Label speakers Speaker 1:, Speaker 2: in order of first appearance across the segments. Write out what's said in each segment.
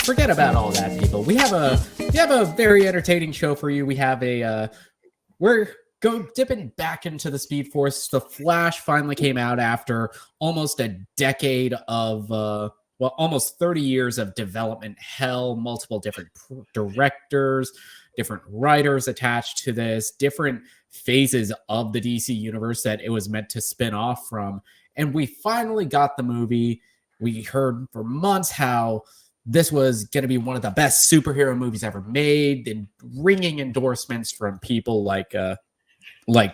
Speaker 1: Forget about all that, people. We have a very entertaining show for you. We have we're dipping back into the Speed Force. The Flash finally came out after almost a decade of almost 30 years of development hell, multiple different directors, different writers attached to this, different phases of the DC universe that it was meant to spin off from. And we finally got the movie. We heard for months how this was going to be one of the best superhero movies ever made, and ringing endorsements from people like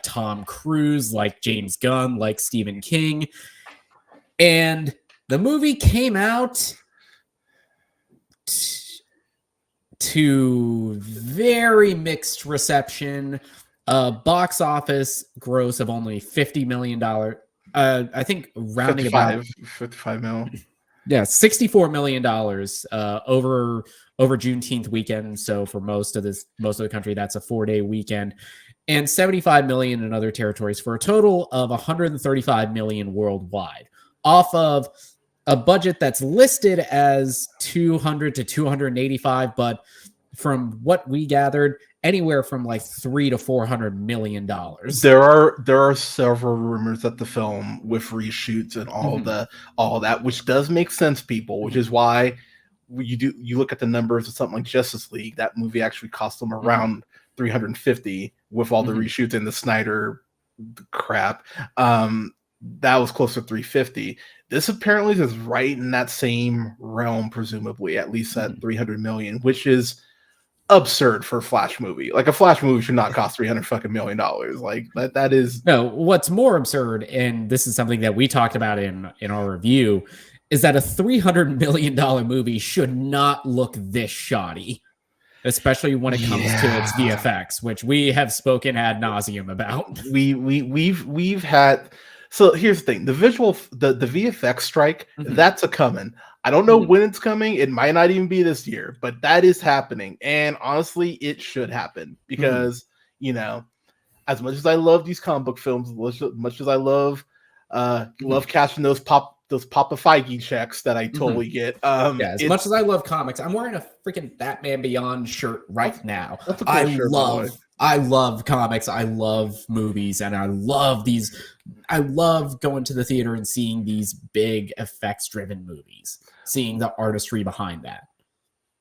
Speaker 1: Tom Cruise, like James Gunn, like Stephen King. And the movie came out to very mixed reception. Box office gross of only $50 million. I think rounding
Speaker 2: 55 mil.
Speaker 1: Yeah, $64 million over Juneteenth weekend. So for most of the country, that's a 4-day weekend, and 75 million in other territories, for a total of 135 million worldwide, off of a budget that's listed as 200 to 285, but from what we gathered, anywhere from like $300 to $400 million.
Speaker 2: There are several rumors that the film with reshoots and all that, which does make sense, people, which is why you look at the numbers of something like Justice League. That movie actually cost them around 350 with all the reshoots and the Snyder crap. That was close to 350. This apparently is right in that same realm, presumably, at least at 300 million, which is absurd for a Flash movie. Like, a Flash movie should not cost $300 million. Like, that is
Speaker 1: no. What's more absurd, and this is something that we talked about in our review, is that a $300 million movie should not look this shoddy, especially when it comes to its VFX, which we have spoken ad nauseum about.
Speaker 2: We've had. So here's the thing: the VFX strike, that's a coming. I don't know when it's coming. It might not even be this year, but that is happening. And honestly, it should happen because, as much as I love these comic book films, as much as I love cashing those Papa Feige checks that I totally get.
Speaker 1: As much as I love comics, I'm wearing a freaking Batman Beyond shirt right now.
Speaker 2: That's a cool shirt,
Speaker 1: I love comics. I love movies, and I love these. I love going to the theater and seeing these big effects-driven movies, seeing the artistry behind that.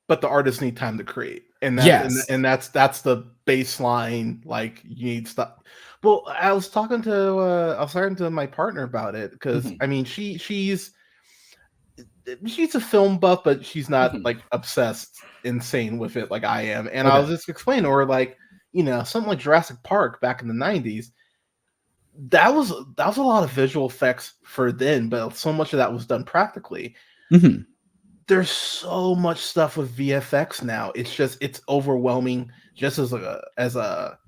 Speaker 2: But the artists need time to create, and that's the baseline. Like, you need stuff. Well, I was talking to my partner about it because I mean, she's a film buff, but she's not like obsessed, insane with it like I am. And I was just explaining to her, like, something like Jurassic Park back in the 90s, that was a lot of visual effects for then, but so much of that was done practically. There's so much stuff with VFX now. It's overwhelming just as a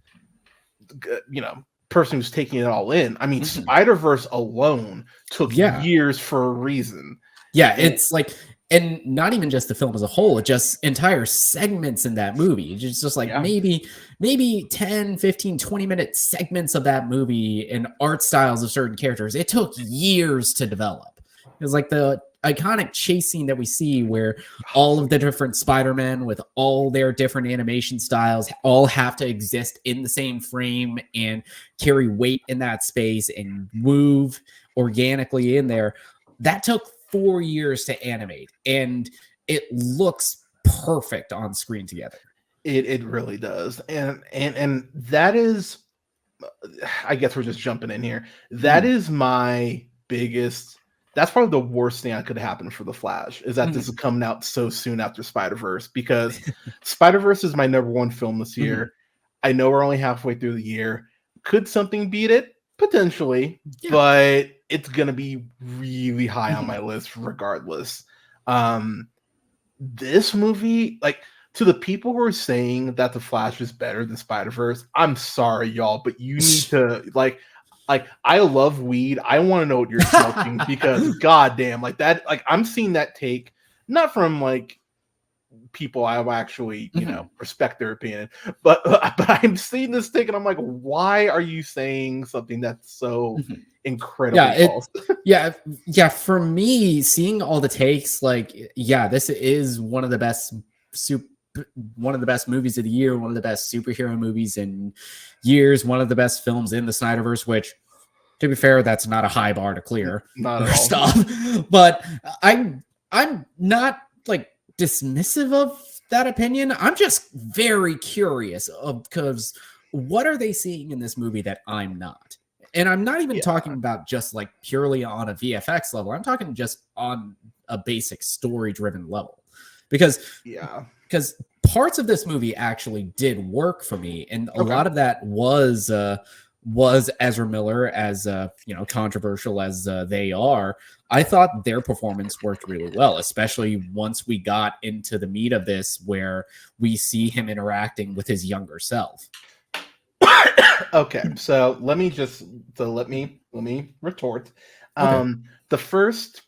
Speaker 2: person who's taking it all in. I mean, Spider-Verse alone took years for a reason.
Speaker 1: Yeah, it's like, and not even just the film as a whole, it just entire segments in that movie. It's just like maybe 10, 15, 20-minute segments of that movie and art styles of certain characters. It took years to develop. It was like the iconic chase scene that we see where all of the different Spider-Men with all their different animation styles all have to exist in the same frame and carry weight in that space and move organically in there. That took 4 years to animate, and it looks perfect on screen together.
Speaker 2: It really does. And that is, I guess we're just jumping in here. That is my biggest, that's probably the worst thing that could happen for The Flash, is that this is coming out so soon after Spider-Verse, because Spider-Verse is my #1 film this year. I know we're only halfway through the year. Could something beat it? Potentially, but it's going to be really high on my list regardless. This movie, like, to the people who are saying that The Flash is better than Spider-Verse, I'm sorry, y'all, but you need to, like, I love weed. I want to know what you're smoking because goddamn, like that, like, I'm seeing that take not from like people I actually, respect their opinion. But I'm seeing this thing and I'm like, why are you saying something that's so incredibly false?
Speaker 1: Yeah. For me, seeing all the takes, like, this is one of the best movies of the year, one of the best superhero movies in years, one of the best films in the Snyderverse, which, to be fair, that's not a high bar to clear.
Speaker 2: Not at all.
Speaker 1: Stuff. But I'm not like dismissive of that opinion. I'm just very curious because what are they seeing in this movie that I'm not? And I'm not even talking about just like purely on a VFX level. I'm talking just on a basic story-driven level. Because parts of this movie actually did work for me, and a lot of that was Ezra Miller, as controversial as they are. I thought their performance worked really well, especially once we got into the meat of this, where we see him interacting with his younger self.
Speaker 2: Okay, so let me retort. The first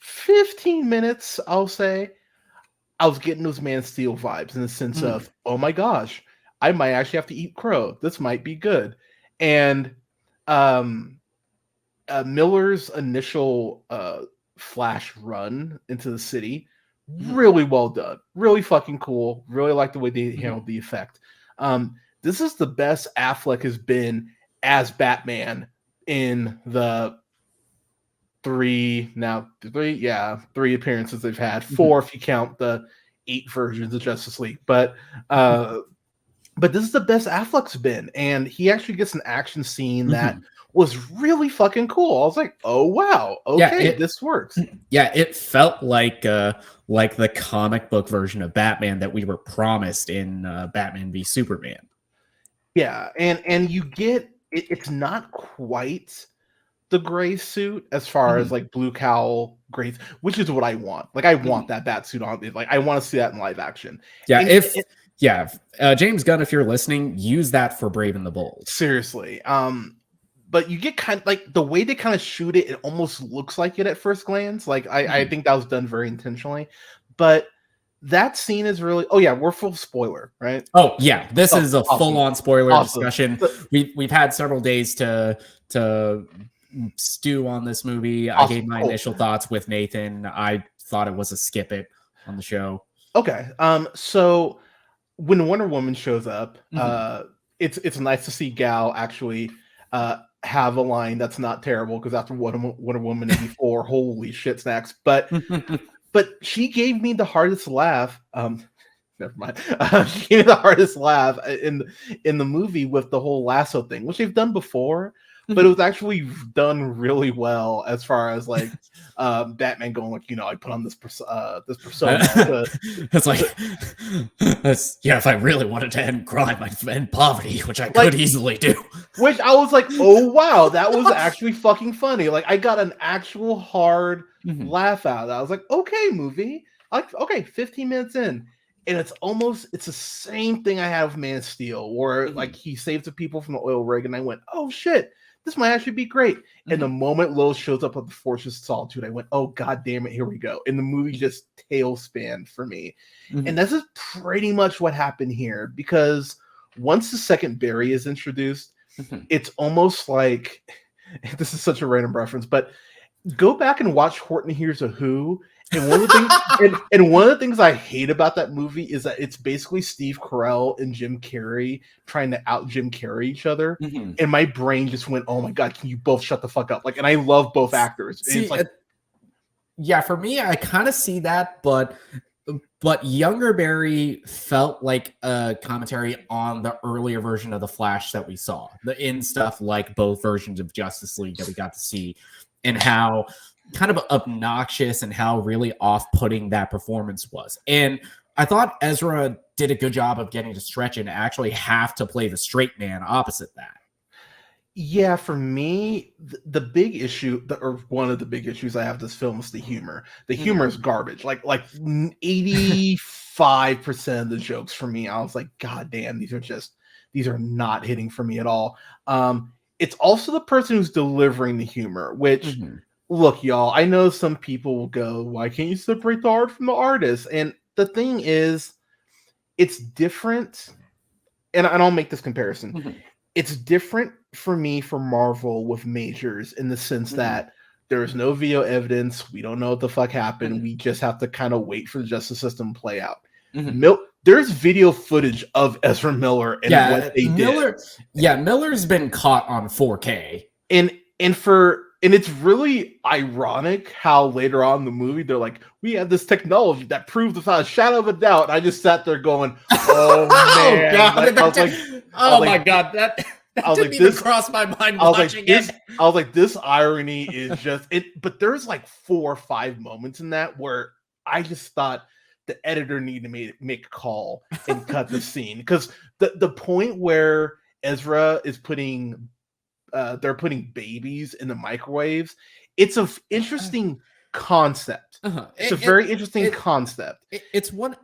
Speaker 2: 15 minutes, I'll say, I was getting those Man of Steel vibes in the sense of, oh my gosh, I might actually have to eat crow. This might be good. And Miller's initial Flash run into the city, really well done. Really fucking cool. Really like the way they handled the effect. This is the best Affleck has been as Batman in the three appearances they've had. 4 if you count the 8 versions of Justice League. But this is the best Affleck's been, and he actually gets an action scene that was really fucking cool. I was like, oh wow, okay, this works.
Speaker 1: Yeah, it felt like the comic book version of Batman that we were promised in Batman v Superman.
Speaker 2: Yeah, and you get it's not quite the gray suit as far as like blue cowl gray, which is what I want. Like I want that bat suit on. Like I want to see that in live action.
Speaker 1: Yeah, James Gunn, if you're listening, use that for Brave and the Bold.
Speaker 2: Seriously. But you get kind of like the way they kind of shoot it, it almost looks like it at first glance. Like I think that was done very intentionally. But that scene is really we're full spoiler, right?
Speaker 1: Oh yeah, this is a full-on spoiler discussion. We've had several days to stew on this movie. I gave my initial thoughts with Nathan. I thought it was a skip it on the show.
Speaker 2: Okay. So when Wonder Woman shows up, it's nice to see Gal actually have a line that's not terrible, because after Wonder Woman 84, holy shit snacks. But she gave me the hardest laugh. Never mind. She gave me the hardest laugh in the movie with the whole lasso thing, which they've done before. But it was actually done really well as far as like Batman going like, I put on this persona.
Speaker 1: It's like, if I really wanted to end crime, I'd end poverty, which I could easily do.
Speaker 2: Which I was like, oh wow, that was actually fucking funny. Like I got an actual hard laugh out of that. I was like, okay, movie. Like, okay, 15 minutes in. And it's the same thing I have with Man of Steel, where like he saves the people from the oil rig, and I went, oh shit, this might actually be great. And the moment Lil shows up at the Fortress of Solitude, I went, oh god damn it, here we go. And the movie just tailspanned for me. And this is pretty much what happened here, because once the second Barry is introduced, it's almost like, this is such a random reference, but go back and watch Horton Hears a Who. And one of the things I hate about that movie is that it's basically Steve Carell and Jim Carrey trying to out Jim Carrey each other. And my brain just went, oh my god, can you both shut the fuck up? Like, and I love both actors.
Speaker 1: See, for me, I kind of see that, but Younger Barry felt like a commentary on the earlier version of the Flash that we saw, in stuff like both versions of Justice League that we got to see, and how kind of obnoxious and how really off-putting that performance was. And I thought Ezra did a good job of getting to stretch and actually have to play the straight man opposite that.
Speaker 2: Yeah, for me, the big issue, or one of the big issues I have with this film is the humor. The humor is garbage. Like 85% of the jokes for me, I was like, god damn, these are not hitting for me at all. It's also the person who's delivering the humor, which look, y'all, I know some people will go, why can't you separate the art from the artist? And the thing is, it's different, and I'll make this comparison. Mm-hmm. It's different for me for Marvel with Majors in the sense mm-hmm. that there is no video evidence. We don't know what the fuck happened. Mm-hmm. We just have to kind of wait for the justice system to play out. Mm-hmm. There's video footage of Ezra Miller and what they did.
Speaker 1: Yeah, Miller's been caught on 4K.
Speaker 2: And it's really ironic how later on in the movie they're like, we have this technology that proves without a shadow of a doubt. And I just sat there going, oh man.
Speaker 1: My god, that didn't even cross my mind watching it.
Speaker 2: I was like, this irony is just it. But there's like 4 or 5 moments in that where I just thought the editor needed to make a call and cut the scene, because the point where Ezra is they're putting babies in the microwaves. It's an interesting concept. Uh-huh. It's a very interesting concept.
Speaker 1: It's one,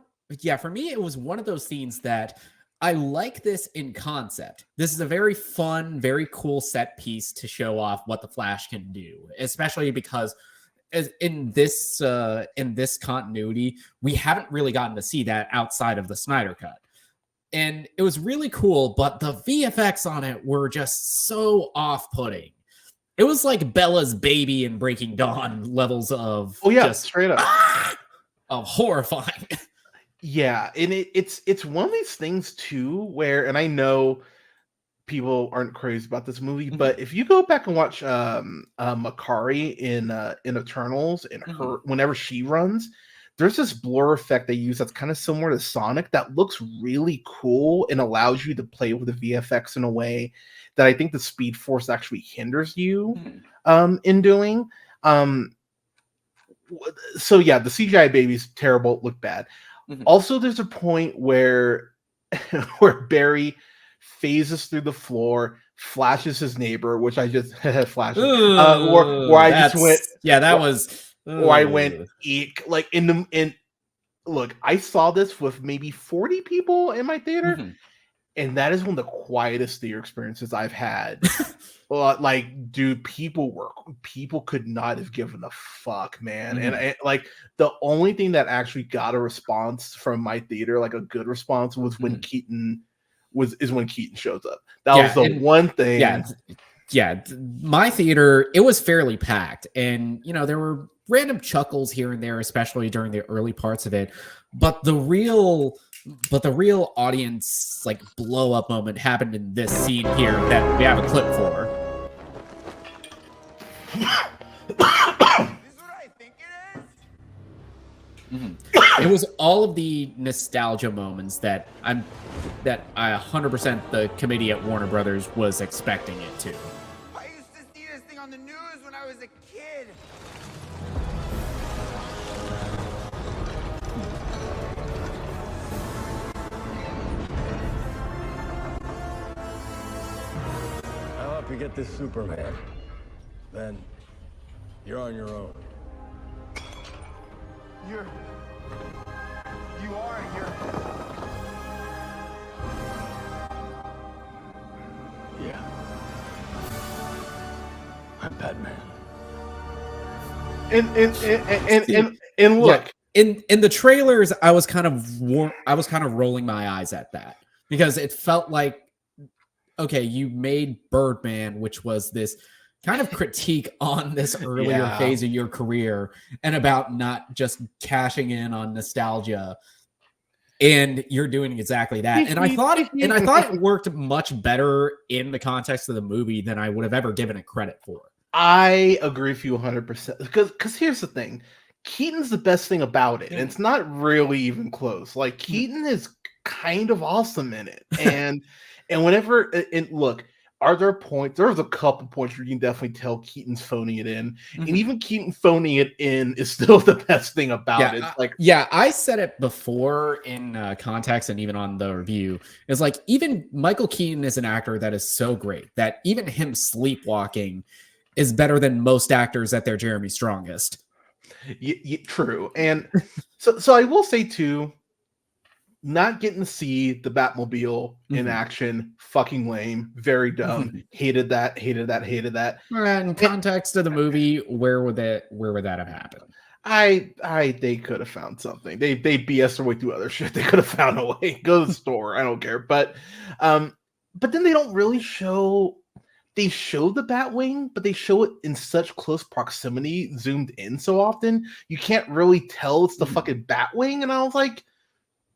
Speaker 1: for me, it was one of those scenes that I like this in concept. This is a very fun, very cool set piece to show off what the Flash can do, especially because in this continuity, we haven't really gotten to see that outside of the Snyder Cut. And it was really cool, but the VFX on it were just so off-putting. It was like Bella's baby in Breaking Dawn levels of
Speaker 2: straight up
Speaker 1: of horrifying.
Speaker 2: Yeah, and it's one of these things too where, and I know people aren't crazy about this movie, mm-hmm. but if you go back and watch Makari in Eternals and mm-hmm. her whenever she runs, there's this blur effect they use that's kind of similar to Sonic that looks really cool and allows you to play with the VFX in a way that I think the Speed Force actually hinders you in doing. So yeah, the CGI babies terrible, look bad. Mm-hmm. Also, there's a point where Barry phases through the floor, flashes his neighbor, which I just flashes. Where I just went.
Speaker 1: Yeah, that was.
Speaker 2: Or I went eek, like look, I saw this with maybe 40 people in my theater, mm-hmm. and that is one of the quietest theater experiences I've had. Like, dude, people could not have given a fuck, man. Mm-hmm. And like the only thing that actually got a response from my theater, like a good response, was when Keaton shows up. That was the one thing.
Speaker 1: Yeah, my theater, it was fairly packed, and there were random chuckles here and there, especially during the early parts of it. But the real audience like blow up moment happened in this scene here that we have a clip for. This is what I think it is. Mm-hmm. It was all of the nostalgia moments that I 100% the committee at Warner Brothers was expecting it to.
Speaker 3: I used to see this thing on the news when I was a kid.
Speaker 4: I'll help you get this Superman. Then you're on your own.
Speaker 3: You are a hero.
Speaker 4: Yeah. I'm Batman.
Speaker 2: And look,
Speaker 1: in the trailers, I was kind of rolling my eyes at that because it felt like, okay, you made Birdman, which was this kind of critique on this earlier phase of your career and about not just cashing in on nostalgia, and you're doing exactly that. And I thought it worked much better in the context of the movie than I would have ever given it credit for.
Speaker 2: I agree with you 100% because here's the thing. Keaton's the best thing about it, and it's not really even close. Like, Keaton is kind of awesome in it, and whenever look, are there points? There's a couple points where you can definitely tell Keaton's phoning it in, and even Keaton phoning it in is still the best thing about it. It's like,
Speaker 1: I said it before in context and even on the review. It's like even Michael Keaton is an actor that is so great that even him sleepwalking is better than most actors at their Jeremy Strongest.
Speaker 2: True, and so I will say too, not getting to see the Batmobile in action, fucking lame, very dumb. Hated that.
Speaker 1: In context of the movie, where would that have happened?
Speaker 2: They could have found something. They BS their way through other shit. They could have found a way. Go to the store. I don't care. But then they don't really show. They show the Batwing, but they show it in such close proximity, zoomed in so often, you can't really tell it's the fucking Batwing. And I was like,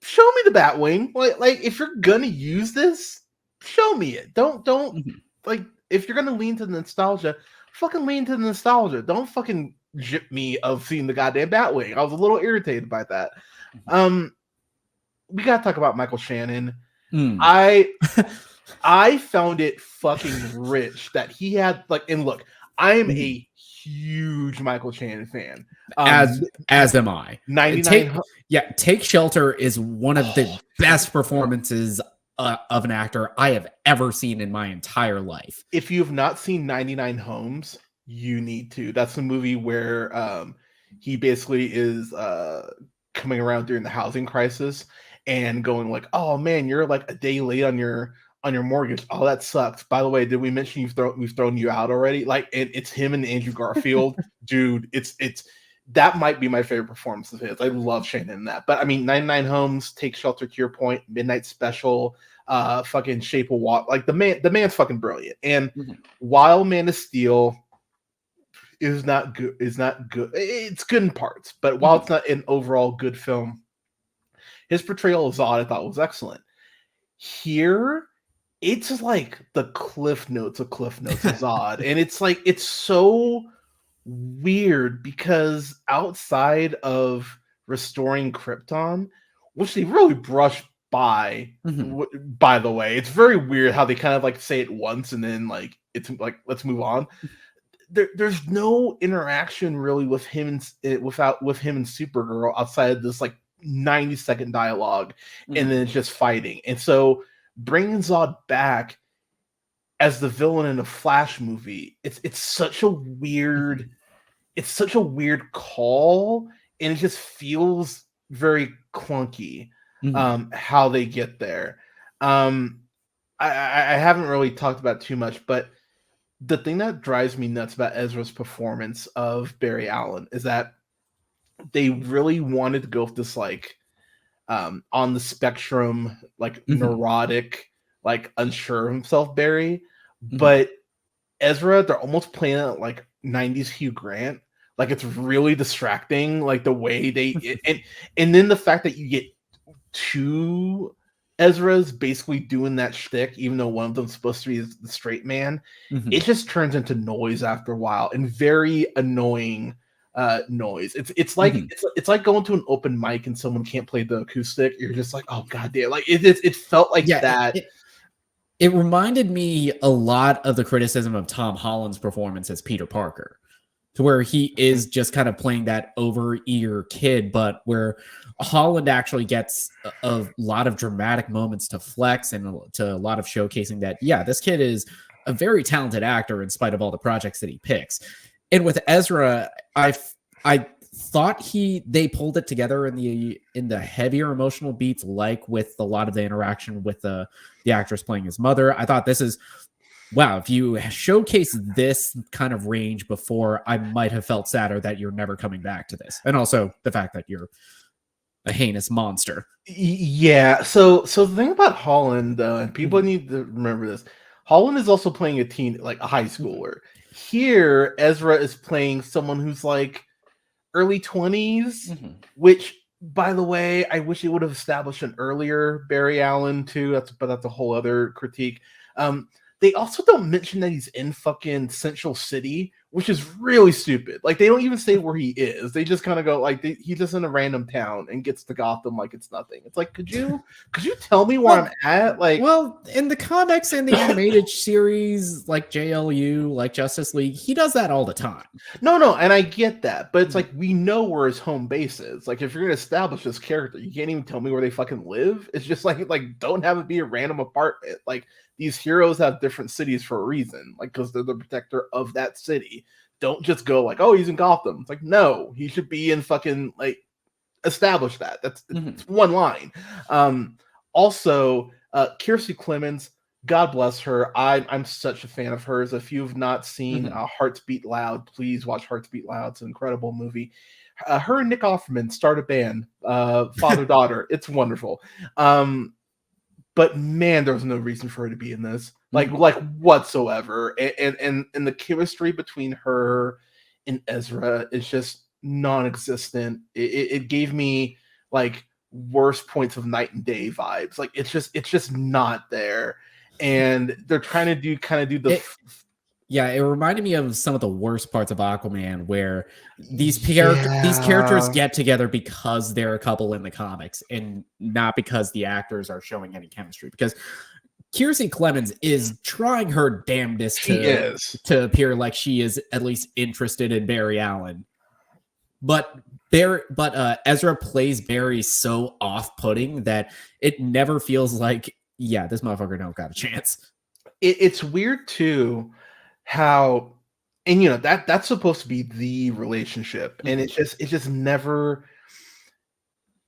Speaker 2: show me the Batwing. Like if you're gonna use this, show me it. Don't like if you're gonna lean to the nostalgia, fucking lean to the nostalgia. Don't fucking jip me of seeing the goddamn Batwing. I was a little irritated by that. We gotta talk about Michael Shannon. I found it fucking rich that he had and look, I am a huge Michael Shannon fan.
Speaker 1: As am I.
Speaker 2: 99
Speaker 1: Take Shelter is one of the best performances of an actor I have ever seen in my entire life.
Speaker 2: If you have not seen 99 Homes, you need to. That's the movie where he basically is coming around during the housing crisis and going like, "Oh man, you're like a day late on your mortgage. Oh, that sucks. By the way, did we mention we've thrown you out already?" Like, and it's him and Andrew Garfield, dude. It's that might be my favorite performance of his. I love Shannon in that. But I mean, 99 Homes, Take Shelter, to your point, Midnight Special, fucking Shape of Water. Like the man's fucking brilliant. And while Man of Steel is not good. It's good in parts, but while it's not an overall good film, his portrayal of Zod I thought was excellent. Here, it's just like the Cliff Notes of Zod, and it's like it's so weird because outside of restoring Krypton, which they really brush by the way, it's very weird how they kind of like say it once and then like it's like let's move on. There's no interaction really with him and Supergirl outside of this like 90-second dialogue, and then it's just fighting. And so bringing Zod back as the villain in a Flash movie, it's such a weird call, and it just feels very clunky how they get there. I haven't really talked about too much, but the thing that drives me nuts about Ezra'S performance of Barry Allen is that they really wanted to go with this like on the spectrum, like neurotic, like unsure of himself Barry, but Ezra, they're almost playing it like 90s Hugh Grant. Like it's really distracting, like the way they and then the fact that you get two Ezra's basically doing that shtick, even though one of them's supposed to be the straight man, it just turns into noise after a while, and very annoying noise. It's like it's like going to an open mic and someone can't play the acoustic. You're just like, oh god damn! Like it felt like that.
Speaker 1: It reminded me a lot of the criticism of Tom Holland's performance as Peter Parker, to where he is just kind of playing that over-eager kid, but where Holland actually gets a lot of dramatic moments to flex and to a lot of showcasing that, yeah, this kid is a very talented actor in spite of all the projects that he picks. And with Ezra, I thought they pulled it together in the heavier emotional beats, like with a lot of the interaction with the actress playing his mother. I thought this is, wow, if you showcase this kind of range before, I might have felt sadder that you're never coming back to this. And also the fact that you're a heinous monster.
Speaker 2: Yeah. So the thing about Holland, and people need to remember this, Holland is also playing a high schooler. Here, Ezra is playing someone who's like early 20s, which, by the way, I wish it would have established an earlier Barry Allen too. That's a whole other critique. They also don't mention that he's in fucking Central City, which is really stupid. Like, they don't even say where he is. They just kind of go like, he's just in a random town and gets to Gotham like it's nothing. It's like, could you tell me where I'm at? Like,
Speaker 1: well, in the comics and the animated series, like JLU, like Justice League, he does that all the time.
Speaker 2: No, and I get that, but it's like, we know where his home base is. Like, if you're gonna establish this character, you can't even tell me where they fucking live. It's just like don't have it be a random apartment. Like, these heroes have different cities for a reason, like because they're the protector of that city. Don't just go like, oh, he's in Gotham. It's like, no, he should be in fucking like establish that. That's it's one line. Also, Kiersey Clemons, God bless her. I'm such a fan of hers. If you've not seen Hearts Beat Loud, please watch Hearts Beat Loud. It's an incredible movie. her and Nick Offerman start a band, father daughter. It's wonderful. But man, there's no reason for her to be in this, like whatsoever. And the chemistry between her and Ezra is just non-existent. It gave me like worst points of Night and Day vibes. Like it's just not there. And they're trying to do the.
Speaker 1: Yeah, it reminded me of some of the worst parts of Aquaman, where these characters get together because they're a couple in the comics, and not because the actors are showing any chemistry. Because Kiersey Clemons is trying her damnedest to appear like she is at least interested in Barry Allen, but Ezra plays Barry so off-putting that it never feels like, yeah, this motherfucker don't got a chance.
Speaker 2: It's weird too. How, and that's supposed to be the relationship, and it's just never,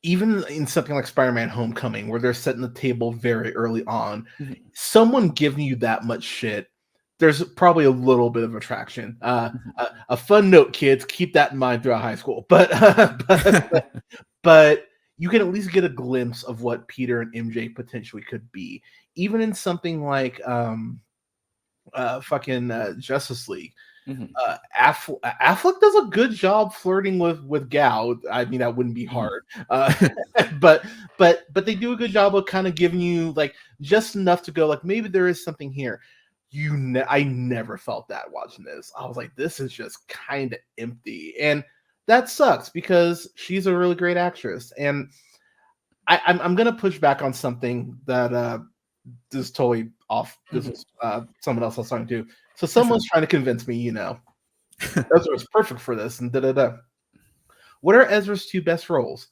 Speaker 2: even in something like Spider-Man Homecoming, where they're setting the table very early on, someone giving you that much shit, there's probably a little bit of attraction. A fun note, kids, keep that in mind throughout high school, but you can at least get a glimpse of what Peter and MJ potentially could be, even in something like Justice League. Affleck does a good job flirting with Gal. I mean, that wouldn't be hard, but they do a good job of kind of giving you like just enough to go like, maybe there is something here. I never felt that watching this. I was like, this is just kind of empty, and that sucks because she's a really great actress. And I'm gonna push back on something that this is totally off. This is someone else I was talking to. So someone's trying to convince me, Ezra's perfect for this, and da-da-da. What are Ezra's two best roles?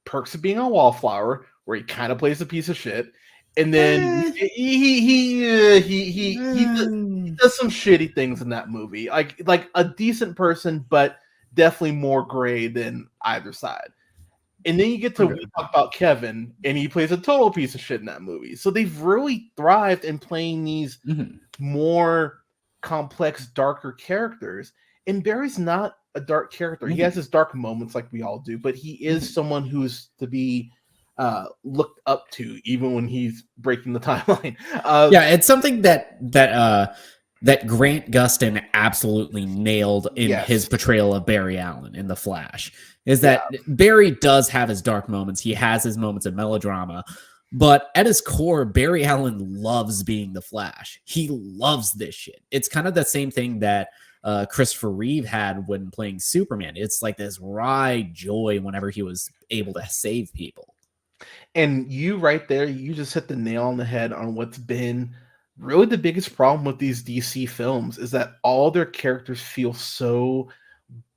Speaker 2: Perks of Being a Wallflower, where he kind of plays a piece of shit, and then he does some shitty things in that movie, like a decent person, but definitely more gray than either side. And then you get to we talk about Kevin, and he plays a total piece of shit in that movie. So they've really thrived in playing these more complex, darker characters. And Barry's not a dark character. He has his dark moments like we all do, but he is someone who's to be looked up to, even when he's breaking the timeline.
Speaker 1: It's something that Grant Gustin absolutely nailed in his portrayal of Barry Allen in The Flash, is that Barry does have his dark moments. He has his moments of melodrama, but at his core, Barry Allen loves being the Flash. He loves this shit. It's kind of the same thing that Christopher Reeve had when playing Superman. It's like this wry joy whenever he was able to save people.
Speaker 2: And you right there, you just hit the nail on the head on what's been really the biggest problem with these DC films, is that all their characters feel so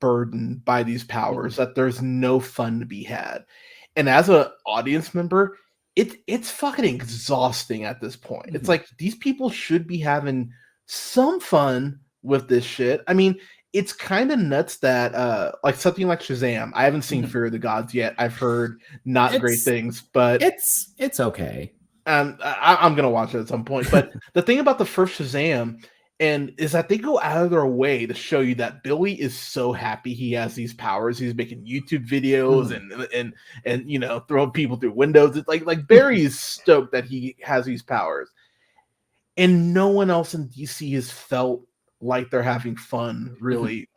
Speaker 2: burdened by these powers that there's no fun to be had. And as an audience member, it's fucking exhausting at this point. It's like these people should be having some fun with this shit. I mean, it's kind of nuts that like something like Shazam. I haven't seen Fear of the Gods yet. I've heard not great things, but
Speaker 1: it's okay.
Speaker 2: I'm gonna watch it at some point. But the thing about the first Shazam is that they go out of their way to show you that Billy is so happy he has these powers. He's making YouTube videos and throwing people through windows. It's like Barry is stoked that he has these powers, and no one else in DC has felt like they're having fun really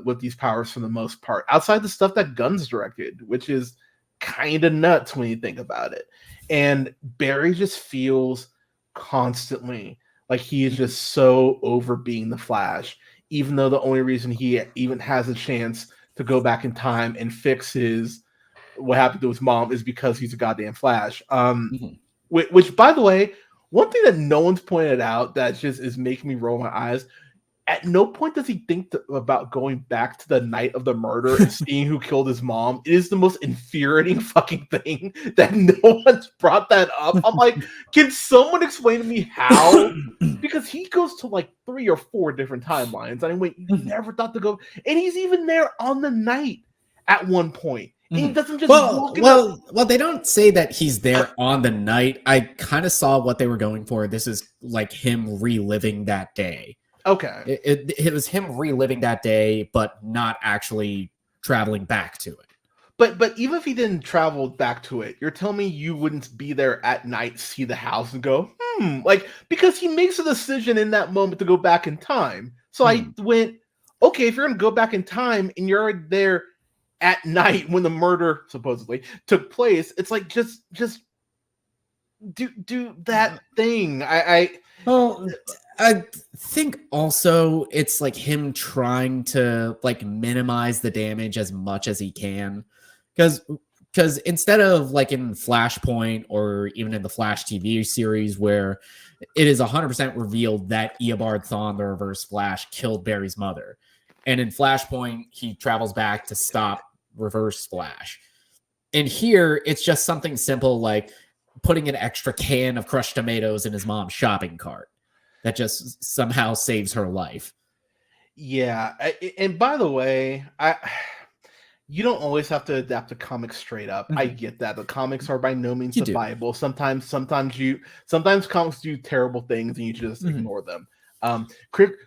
Speaker 2: with these powers for the most part, outside the stuff that Gunn's directed, which is kind of nuts when you think about it. And Barry just feels constantly like he is just so over being the Flash, even though the only reason he even has a chance to go back in time and fix what happened to his mom is because he's a goddamn Flash. Which, by the way, one thing that no one's pointed out that just is making me roll my eyes. At no point does he think about going back to the night of the murder and seeing who killed his mom. It is the most infuriating fucking thing that no one's brought that up. I'm like, can someone explain to me how? Because he goes to like 3 or 4 different timelines. And I went, you never thought to go. And he's even there on the night at one point. And he doesn't just
Speaker 1: well, they don't say that he's there on the night. I kind of saw what they were going for. This is like him reliving that day.
Speaker 2: Okay.
Speaker 1: It was him reliving that day, but not actually traveling back to it.
Speaker 2: But even if he didn't travel back to it, you're telling me you wouldn't be there at night, see the house, and go, like, because he makes a decision in that moment to go back in time. So I went, okay, if you're gonna go back in time and you're already there at night when the murder supposedly took place, it's like just do that thing. I
Speaker 1: think also it's like him trying to like minimize the damage as much as he can, because instead of like in Flashpoint or even in the Flash TV series where it is 100% revealed that Eobard Thawne, the Reverse Flash, killed Barry's mother, and in Flashpoint he travels back to stop Reverse Flash, and here it's just something simple like putting an extra can of crushed tomatoes in his mom's shopping cart that just somehow saves her life.
Speaker 2: Yeah, and by the way, you don't always have to adapt a comic straight up. I get that. The comics are by no means the Bible. Sometimes comics do terrible things and you just ignore them.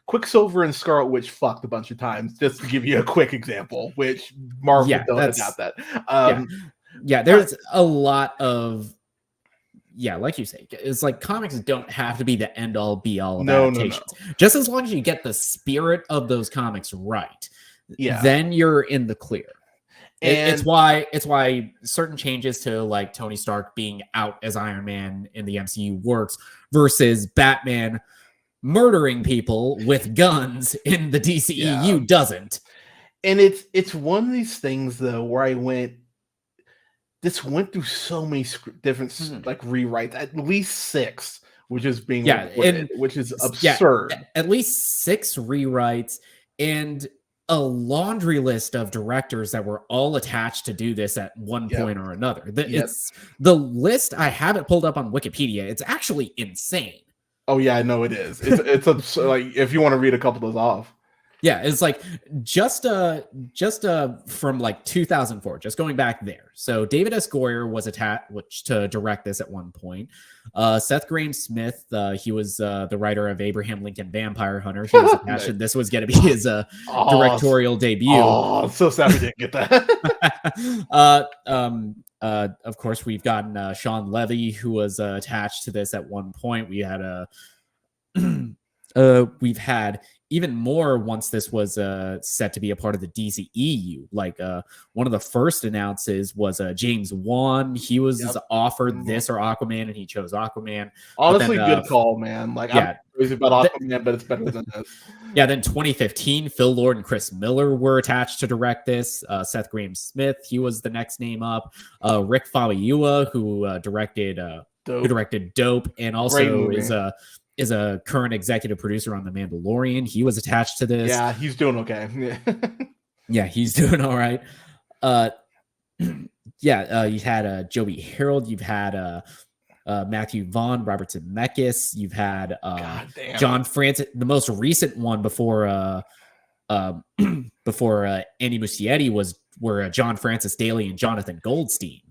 Speaker 2: Quicksilver and Scarlet Witch fucked a bunch of times, just to give you a quick example, which Marvel don't adapt that.
Speaker 1: There's a lot of like you say, it's like comics don't have to be the end all be all of adaptations. No. Just as long as you get the spirit of those comics right, then you're in the clear. And it's why certain changes to like Tony Stark being out as Iron Man in the MCU works versus Batman murdering people with guns in the DCEU doesn't.
Speaker 2: And it's one of these things though where this went through so many different like rewrites, at least 6, which is being recorded, which is absurd.
Speaker 1: At least 6 rewrites and a laundry list of directors that were all attached to do this at one point or another. It's the list. I have it pulled up on Wikipedia. It's actually insane.
Speaker 2: Oh yeah, I know it is. It's absurd. Like if you want to read a couple of those off.
Speaker 1: Yeah, it's like just from like 2004, just going back there. So David S. Goyer was attached to direct this at one point. Seth Grahame-Smith, he was the writer of Abraham Lincoln Vampire Hunter. He was attached, and this was going to be his directorial debut.
Speaker 2: Oh, I'm so sad we didn't get that.
Speaker 1: Of course, we've gotten Sean Levy, who was attached to this at one point. We had we've had even more once this was set to be a part of the DCEU. Like one of the first announces was James Wan. He was offered this or Aquaman, and he chose Aquaman.
Speaker 2: Honestly, good call, man. Like I'm crazy about Aquaman, but it's better than this.
Speaker 1: Yeah, then 2015, Phil Lord and Chris Miller were attached to direct this. Seth Grahame-Smith, he was the next name up. Rick Famuyiwa, who directed Dope, and also is a current executive producer on The Mandalorian. He was attached to this.
Speaker 2: Yeah, he's doing okay.
Speaker 1: Yeah, he's doing all right. You had Joey Harold. You've had Matthew Vaughn, Robert Zemeckis. You've had John Francis. The most recent one before Andy Muschietti were John Francis Daley and Jonathan Goldstein.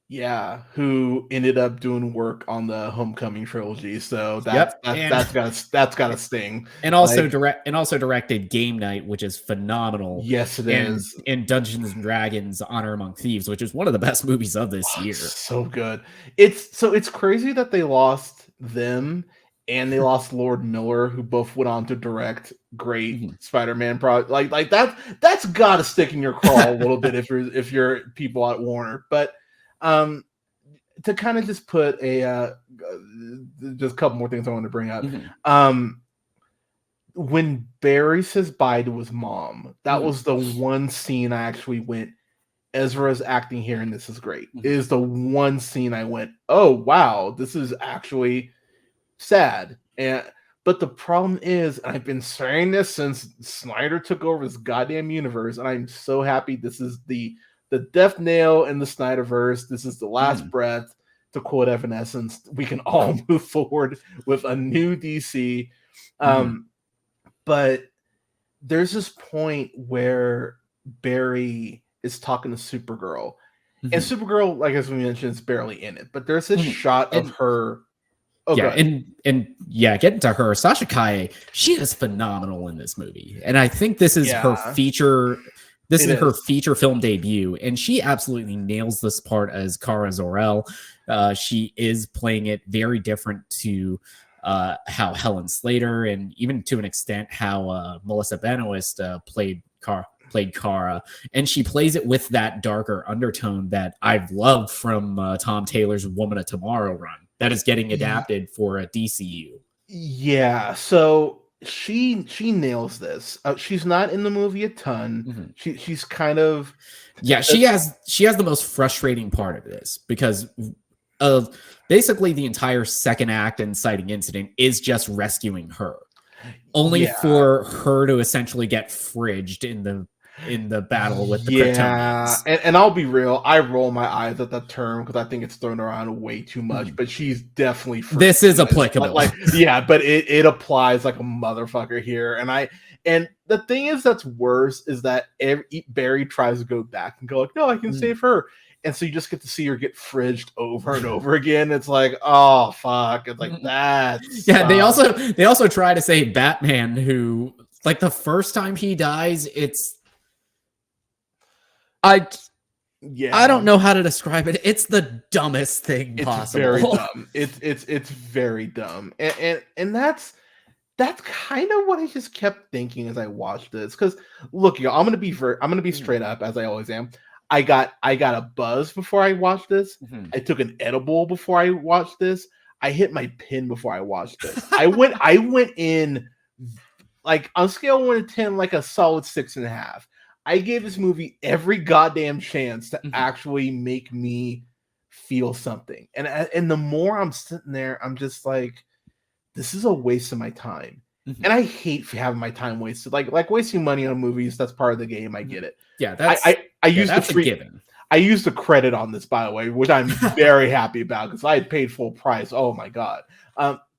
Speaker 2: Yeah, who ended up doing work on the Homecoming trilogy. So that's got a sting.
Speaker 1: And also directed Game Night, which is phenomenal.
Speaker 2: Yes, it is.
Speaker 1: And Dungeons and Dragons: Honor Among Thieves, which is one of the best movies of this year.
Speaker 2: So good. It's crazy that they lost them and they lost Lord Miller, who both went on to direct great Spider-Man project. Like that's got to stick in your craw a little bit if you're people at Warner, but. To kind of just put just a couple more things I want to bring up. When Barry says bye to his mom, that was the one scene I actually went, Ezra'S acting here and this is great. It is the one scene I went, oh wow, this is actually sad. But the problem is, and I've been saying this since Snyder took over this goddamn universe, and I'm so happy this is the death nail in the Snyderverse. This is the last breath, to quote Evanescence. We can all move forward with a new DC. But there's this point where Barry is talking to Supergirl. And Supergirl, like as we mentioned, is barely in it. But there's this shot of her. Getting to her, Sasha Kaye, she is phenomenal in this movie. And I think this is her
Speaker 1: This is her feature film debut, and she absolutely nails this part as Kara Zor-El. She is playing it very different to how Helen Slater, and even to an extent how Melissa Benoist played Kara, and she plays it with that darker undertone that I've loved from Tom Taylor's Woman of Tomorrow run that is getting adapted for a DCU.
Speaker 2: Yeah, so she nails this. She's not in the movie a ton. She's kind of
Speaker 1: she has the most frustrating part of this because of basically the entire second act inciting incident is just rescuing her, only for her to essentially get fridged in the battle with the Kryptonians.
Speaker 2: And I'll be real, I roll my eyes at that term because I think it's thrown around way too much, but she's definitely
Speaker 1: this is applicable.
Speaker 2: But but it applies like a motherfucker here. And the thing is that's worse is that Barry tries to go back and go like, no, I can save her. And so you just get to see her get fridged over and over again. It's like, oh fuck. It's like that.
Speaker 1: Yeah, they also try to say Batman, who like the first time he dies, I don't know how to describe it. It's the dumbest thing possible.
Speaker 2: Very dumb. It's very dumb. And that's kind of what I just kept thinking as I watched this. Because look, y'all, I'm gonna be straight up as I always am. I got a buzz before I watched this. I took an edible before I watched this. I hit my pin before I watched this. I went in like on a scale of 1 to 10, like a solid 6.5. I gave this movie every goddamn chance to actually make me feel something. And the more I'm sitting there, I'm just like, this is a waste of my time. And I hate having my time wasted. Like wasting money on movies, that's part of the game. I get it.
Speaker 1: Yeah, that's
Speaker 2: I used the free given. I used the credit on this, by the way, which I'm very happy about because I had paid full price. Oh my god.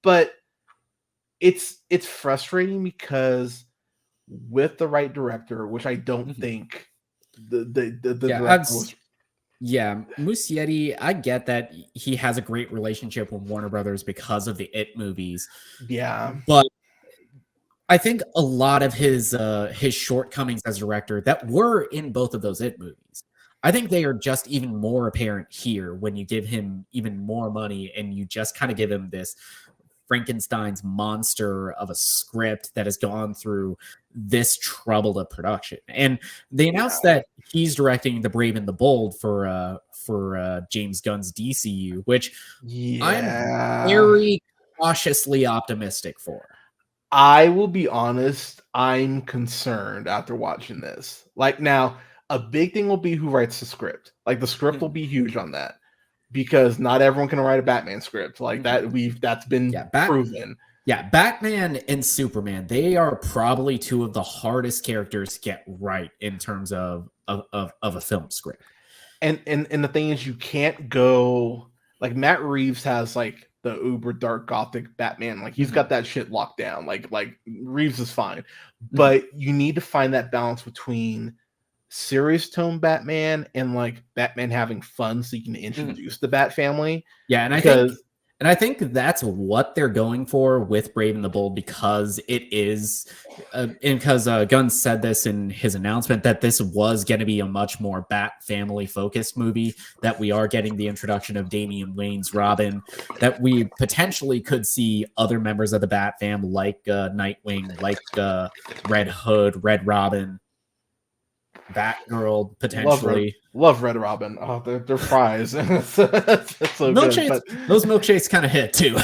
Speaker 2: But it's frustrating because with the right director, which I don't think the director was.
Speaker 1: Yeah, Muschietti, I get that he has a great relationship with Warner Brothers because of the It movies.
Speaker 2: Yeah.
Speaker 1: But I think a lot of his shortcomings as director that were in both of those It movies, I think they are just even more apparent here when you give him even more money and you just kind of give him this Frankenstein's monster of a script that has gone through this trouble of production. And they announced that he's directing The Brave and the Bold for James Gunn's DCU, which I'm very cautiously optimistic for.
Speaker 2: I will be honest, I'm concerned after watching this. Like now, a big thing will be who writes the script. Like the script will be huge on that. Because not everyone can write a Batman script like that. That's been proven.
Speaker 1: Yeah, Batman and Superman, they are probably two of the hardest characters to get right in terms of a film script.
Speaker 2: And the thing is, you can't go like Matt Reeves has like the uber dark gothic Batman. Like he's got that shit locked down. Like Reeves is fine, but you need to find that balance between serious tone Batman and like Batman having fun so you can introduce the Bat family.
Speaker 1: Yeah, and I think that's what they're going for with Brave and the Bold because it is and because Gunn said this in his announcement that this was going to be a much more Bat family focused movie, that we are getting the introduction of Damian Wayne's Robin, that we potentially could see other members of the Bat fam like Nightwing, like Red Hood, Red Robin, Batgirl, potentially.
Speaker 2: Love Red Robin. Oh, they're fries. That's so
Speaker 1: milkshakes,
Speaker 2: good. But,
Speaker 1: those milkshakes kind of hit too.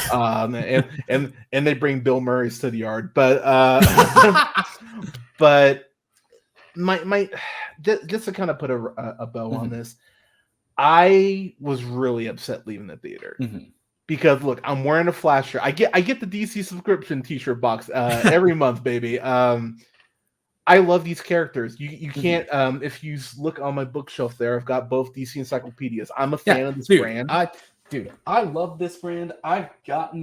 Speaker 2: And they bring Bill Murray's to the yard. But but my just to kind of put a bow on this, I was really upset leaving the theater. Because look, I'm wearing a Flash shirt. I get the DC subscription t-shirt box every month, baby. I love these characters. You can't if you look on my bookshelf there, I've got both DC encyclopedias. I'm a fan of this brand.
Speaker 1: I love this brand. I got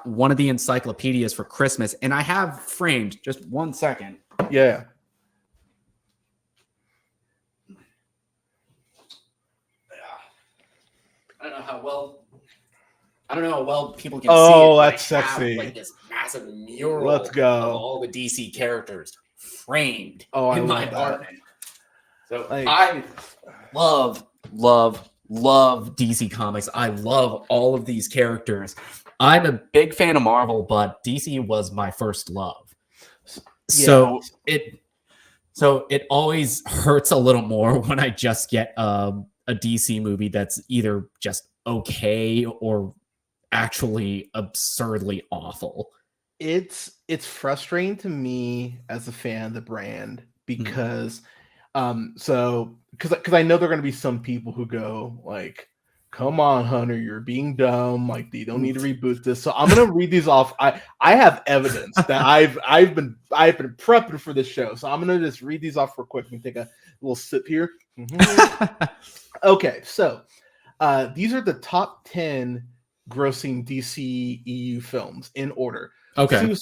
Speaker 1: one of the encyclopedias for Christmas, and I have framed just 1 second.
Speaker 2: Yeah.
Speaker 1: I don't know how well people can see it.
Speaker 2: Oh, that's sexy.
Speaker 1: Like this massive mural
Speaker 2: Let's go.
Speaker 1: of all the DC characters framed
Speaker 2: in
Speaker 1: my apartment. So
Speaker 2: Like,
Speaker 1: I love DC Comics. I love all of these characters. I'm a big fan of Marvel, but DC was my first love.
Speaker 2: yeah.
Speaker 1: So it always hurts a little more when I just get a DC movie that's either just okay or actually absurdly awful.
Speaker 2: It's frustrating to me as a fan of the brand because because I know there are going to be some people who go like, come on, Hunter, you're being dumb, like they don't need to reboot this. So I'm going to read these off. I have evidence that I've been prepping for this show, so I'm going to just read these off real quick and take a little sip here. Okay, so these are the top 10 grossing DC EU films in order.
Speaker 1: Okay.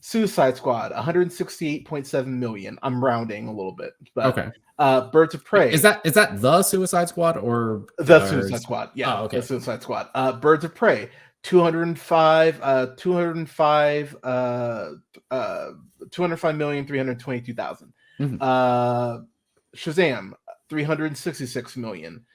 Speaker 2: Suicide Squad, 168.7 million. I'm rounding a little bit, but
Speaker 1: okay.
Speaker 2: Birds of Prey.
Speaker 1: Is that the Suicide Squad or
Speaker 2: the Suicide Squad? Yeah,
Speaker 1: okay.
Speaker 2: The Suicide Squad. Birds of Prey, 205,322,000. Shazam, 366 million.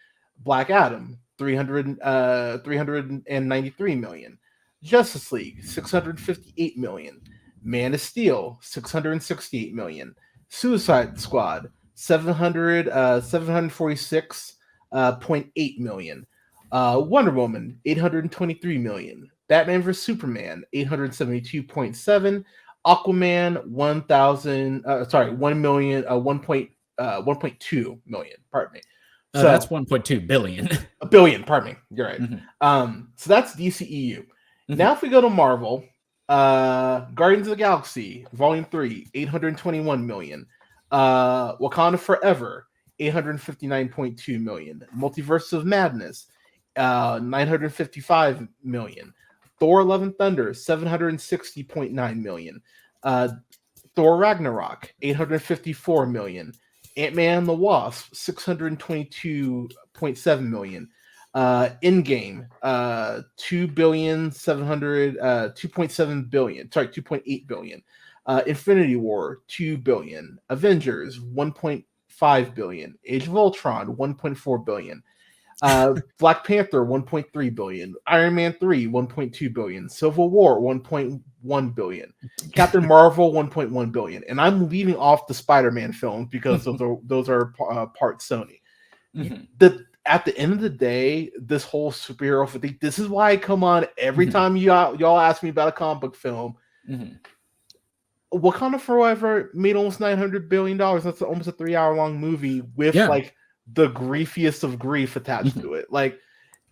Speaker 2: Black Adam, 393 million. Justice League, 658 million. Man of Steel, 668 million. Suicide Squad, 746.8 million. Wonder Woman, 823 million. Batman vs Superman, 872.7. Aquaman, 1.2 million. Pardon me.
Speaker 1: So that's 1.2 billion.
Speaker 2: A billion, pardon me. You're right. So that's DCEU. Now if we go to Marvel, Guardians of the Galaxy, Volume 3, 821 million. Wakanda Forever, 859.2 million. Multiverse of Madness, 955 million. Thor Love and Thunder, 760.9 million. Thor Ragnarok, 854 million. Ant-Man and the Wasp, 622.7 million. Endgame, 2.7 billion. Sorry, 2.8 billion. Infinity War, 2 billion. Avengers, 1.5 billion. Age of Ultron, 1.4 billion. Black Panther, 1.3 billion. Iron Man 3, 1.2 billion. Civil War, 1.1 billion. Captain Marvel, 1.1 billion. And I'm leaving off the Spider-Man films because those are part Sony. At the end of the day, this whole superhero thing, this is why I come on every time y'all ask me about a comic book film. Wakanda Forever made almost $900 billion. That's almost a 3-hour-long movie with like the griefiest of grief attached to it. Like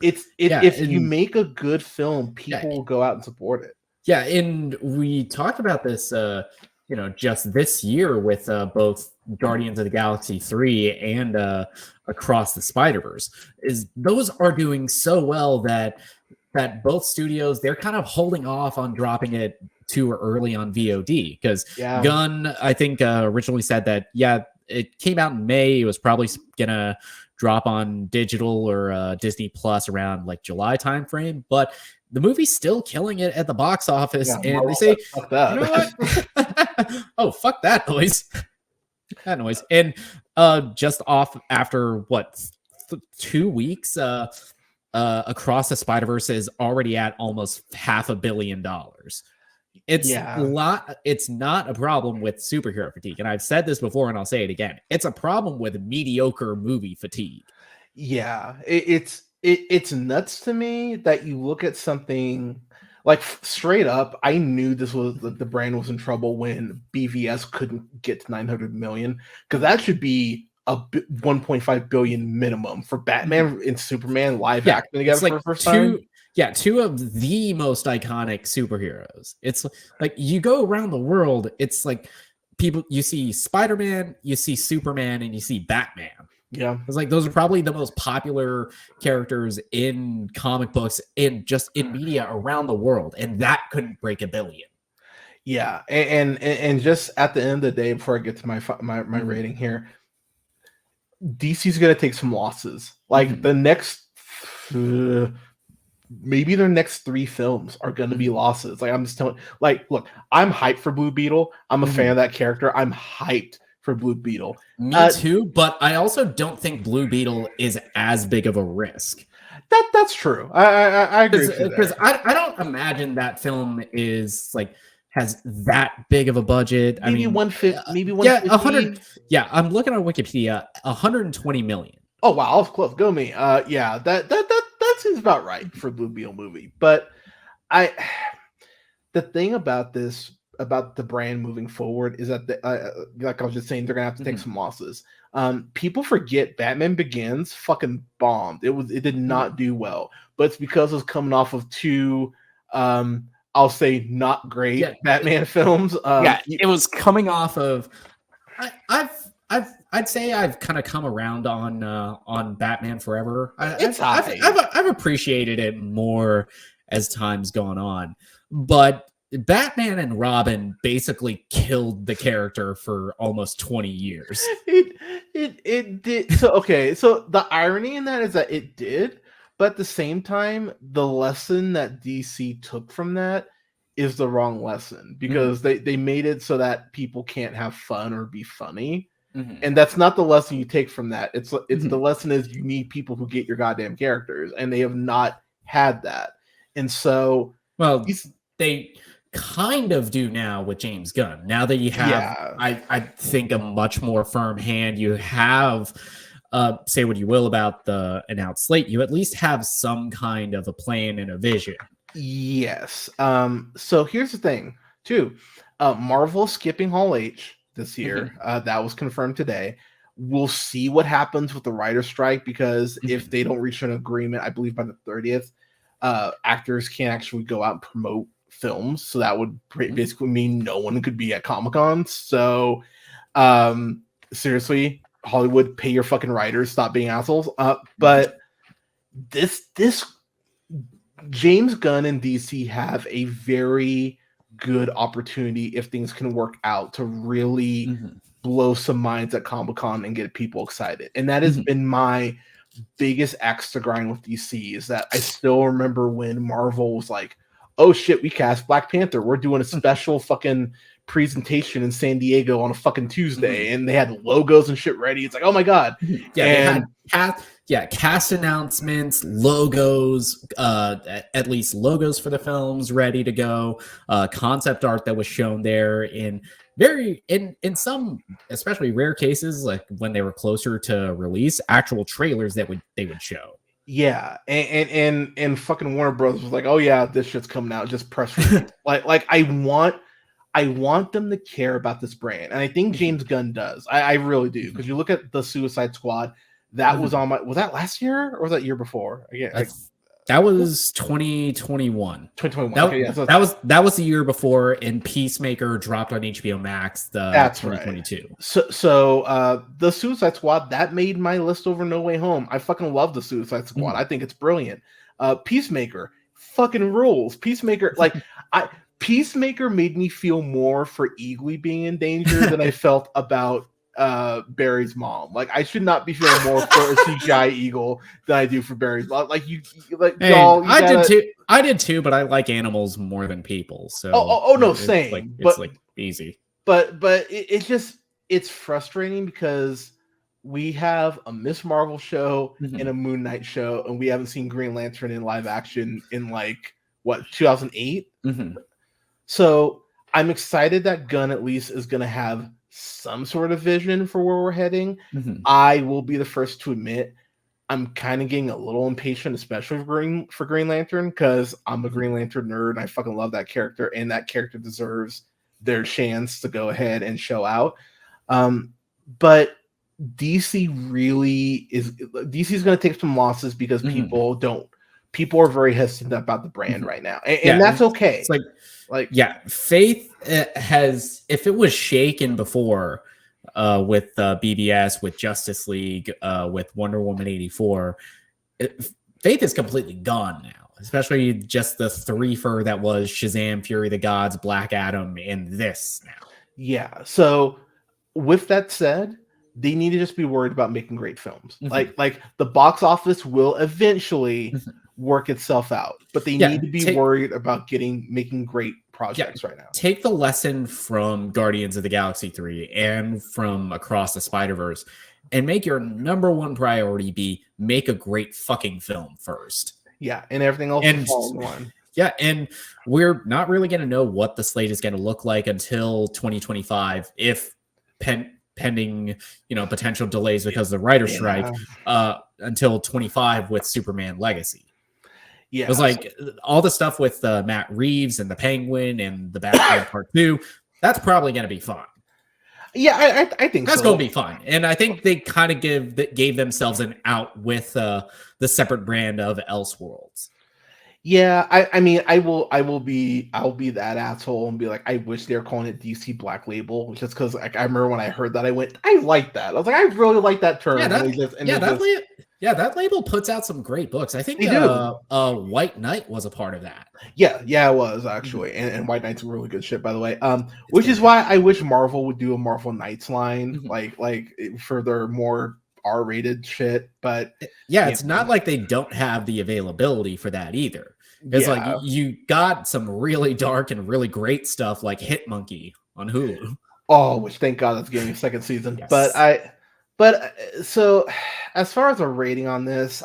Speaker 2: if you make a good film, people will go out and support it.
Speaker 1: Yeah, and we talked about this just this year with both Guardians of the Galaxy 3 and Across the Spider-Verse. Is those are doing so well that both studios, they're kind of holding off on dropping it too early on VOD because Gunn, I think, originally said that it came out in May. It was probably gonna drop on digital or Disney Plus around like July timeframe, but the movie's still killing it at the box office. And they say,
Speaker 2: fuck that.
Speaker 1: You know what? Oh, fuck that noise. That noise. And just off after 2 weeks, Across the Spider-Verse is already at almost $500 million. It's it's not a problem with superhero fatigue. And I've said this before and I'll say it again. It's a problem with mediocre movie fatigue.
Speaker 2: Yeah, it's nuts to me that you look at something like straight up. I knew the brand was in trouble when BVS couldn't get to 900 million because that should be a 1.5 billion minimum for Batman and Superman live acting together for the first time.
Speaker 1: Two of the most iconic superheroes. It's like you go around the world, it's like you see Spider-Man, you see Superman, and you see Batman.
Speaker 2: Yeah.
Speaker 1: It's like those are probably the most popular characters in comic books and just in media around the world, and that couldn't break $1 billion.
Speaker 2: Yeah, and just at the end of the day, before I get to my rating here, DC's gonna take some losses. Like the next maybe their next 3 films are going to be losses. Like I'm just telling, like, look, I'm hyped for Blue Beetle. I'm a fan of that character. I'm hyped for Blue Beetle.
Speaker 1: Me too, but I also don't think Blue Beetle is as big of a risk.
Speaker 2: That's true. I agree
Speaker 1: because I don't imagine that film is like has that big of a budget.
Speaker 2: Maybe 150. Maybe
Speaker 1: 150.
Speaker 2: 100.
Speaker 1: Yeah, I'm looking on Wikipedia. 120 million.
Speaker 2: Oh wow, I was close. Go me. Yeah, that seems about right for a Blue Beetle movie. But the thing about this, about the brand moving forward, is that like I was just saying, they're gonna have to take some losses. People forget Batman Begins fucking bombed. It did not do well, but it's because it was coming off of two I'll say not great Batman films.
Speaker 1: It was coming off of I'd say I've kind of come around on Batman Forever. I've appreciated it more as time's gone on, but Batman and Robin basically killed the character for almost 20 years.
Speaker 2: It did. So the irony in that is that it did, but at the same time, the lesson that DC took from that is the wrong lesson, because they made it so that people can't have fun or be funny. And that's not the lesson you take from that. It's the lesson is you need people who get your goddamn characters, and they have not had that. And so,
Speaker 1: well, they kind of do now with James Gunn. Now that you have, I think, a much more firm hand. You have, say what you will about the announced slate, you at least have some kind of a plan and a vision.
Speaker 2: Yes. So here's the thing, too. Marvel skipping Hall H this year. That was confirmed today. We'll see what happens with the writer's strike, because if they don't reach an agreement, I believe by the 30th, actors can't actually go out and promote films. So that would basically mean no one could be at Comic-Con. So seriously, Hollywood, pay your fucking writers, stop being assholes. But this James Gunn and DC have a very good opportunity, if things can work out, to really blow some minds at Comic-Con and get people excited. And that has been my biggest axe to grind with DC, is that I still remember when Marvel was like, oh shit, we cast Black Panther, we're doing a special fucking presentation in San Diego on a fucking Tuesday, and they had logos and shit ready. It's like, oh my god.
Speaker 1: And cast announcements, logos, at least logos for the films ready to go, concept art that was shown there in some especially rare cases, like when they were closer to release, actual trailers that they would show.
Speaker 2: Yeah, and fucking Warner Bros was like, oh yeah, this shit's coming out, just press release. like I want them to care about this brand, and I think James Gunn does. I really do, because you look at the Suicide Squad, that was was that last year or was that year before? Again,
Speaker 1: that was 2021.
Speaker 2: 2021.
Speaker 1: That was the year before, and Peacemaker dropped on HBO Max. That's 2022.
Speaker 2: Right. So the Suicide Squad, that made my list over No Way Home. I fucking love the Suicide Squad. I think it's brilliant. Peacemaker fucking rules. Peacemaker, Peacemaker made me feel more for Eagly being in danger than I felt about Barry's mom. Like, I should not be feeling more for a CGI eagle than I do for Barry's mom.
Speaker 1: I did too, but I like animals more than people. So
Speaker 2: same.
Speaker 1: It's easy.
Speaker 2: But it's frustrating, because we have a Miss Marvel show and a Moon Knight show, and we haven't seen Green Lantern in live action in 2008. So I'm excited that Gunn at least is going to have some sort of vision for where we're heading. I will be the first to admit I'm kind of getting a little impatient, especially for Green Lantern, because I'm a Green Lantern nerd and I fucking love that character, and that character deserves their chance to go ahead and show out. But DC is going to take some losses, because people are very hesitant about the brand right now, and that's okay.
Speaker 1: It's faith has, if it was shaken before with BBS, with Justice League, with Wonder Woman 84, faith is completely gone now, especially just the threefer that was Shazam, Fury of the Gods, Black Adam, and this now.
Speaker 2: Yeah, so with that said, they need to just be worried about making great films. Like the box office will eventually work itself out, but they need to be worried about making great projects right now.
Speaker 1: Take the lesson from Guardians of the Galaxy 3 and from Across the Spider-Verse and make your number one priority be make a great fucking film first.
Speaker 2: Yeah, and everything else will fall in line.
Speaker 1: Yeah, and we're not really going to know what the slate is going to look like until 2025, if pending, potential delays because of the writer's strike, until 25 with Superman Legacy.
Speaker 2: Yeah,
Speaker 1: it was like all the stuff with Matt Reeves and the Penguin and the Batman Part 2. That's probably going to be fun.
Speaker 2: Yeah, I think
Speaker 1: that's going to be fun, and I think they kind of gave themselves an out with the separate brand of Elseworlds.
Speaker 2: Yeah, I mean, I'll be that asshole and be like, I wish they were calling it DC Black Label, just because I remember when I heard that, I went, I like that. I was like, I really like that term.
Speaker 1: That label puts out some great books. I think White Knight was a part of that.
Speaker 2: Yeah, it was actually, and White Knight's really good shit, by the way. Which is why I wish Marvel would do a Marvel Knights line, like for their more R-rated shit. But
Speaker 1: yeah, it's not like they don't have the availability for that either. It's like you got some really dark and really great stuff like Hit Monkey on Hulu.
Speaker 2: Oh, which thank God that's getting a second season. Yes. But so as far as a rating on this,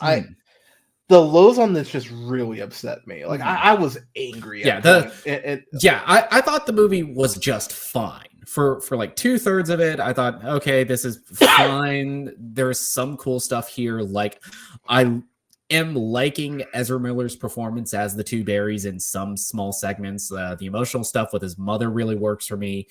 Speaker 2: the lows on this just really upset me. Like I was angry.
Speaker 1: I thought the movie was just fine. For like 2/3 of it, I thought, okay, this is fine. There's some cool stuff here. Like I am liking Ezra Miller's performance as the Two Berries in some small segments. The emotional stuff with his mother really works for me.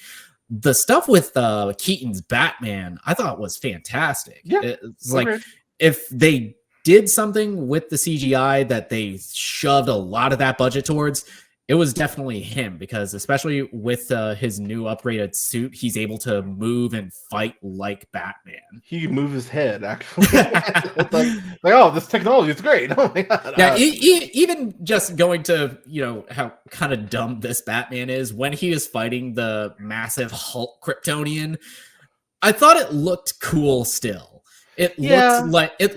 Speaker 1: The stuff with Keaton's Batman, I thought was fantastic.
Speaker 2: Yeah,
Speaker 1: it's like if they did something with the CGI that they shoved a lot of that budget towards, it was definitely him, because especially with his new upgraded suit, he's able to move and fight like Batman.
Speaker 2: He can move his head, actually. It's like, oh, this technology is great. Oh my God.
Speaker 1: Yeah, even just going to, how kind of dumb this Batman is, when he is fighting the massive Hulk Kryptonian, I thought it looked cool still. It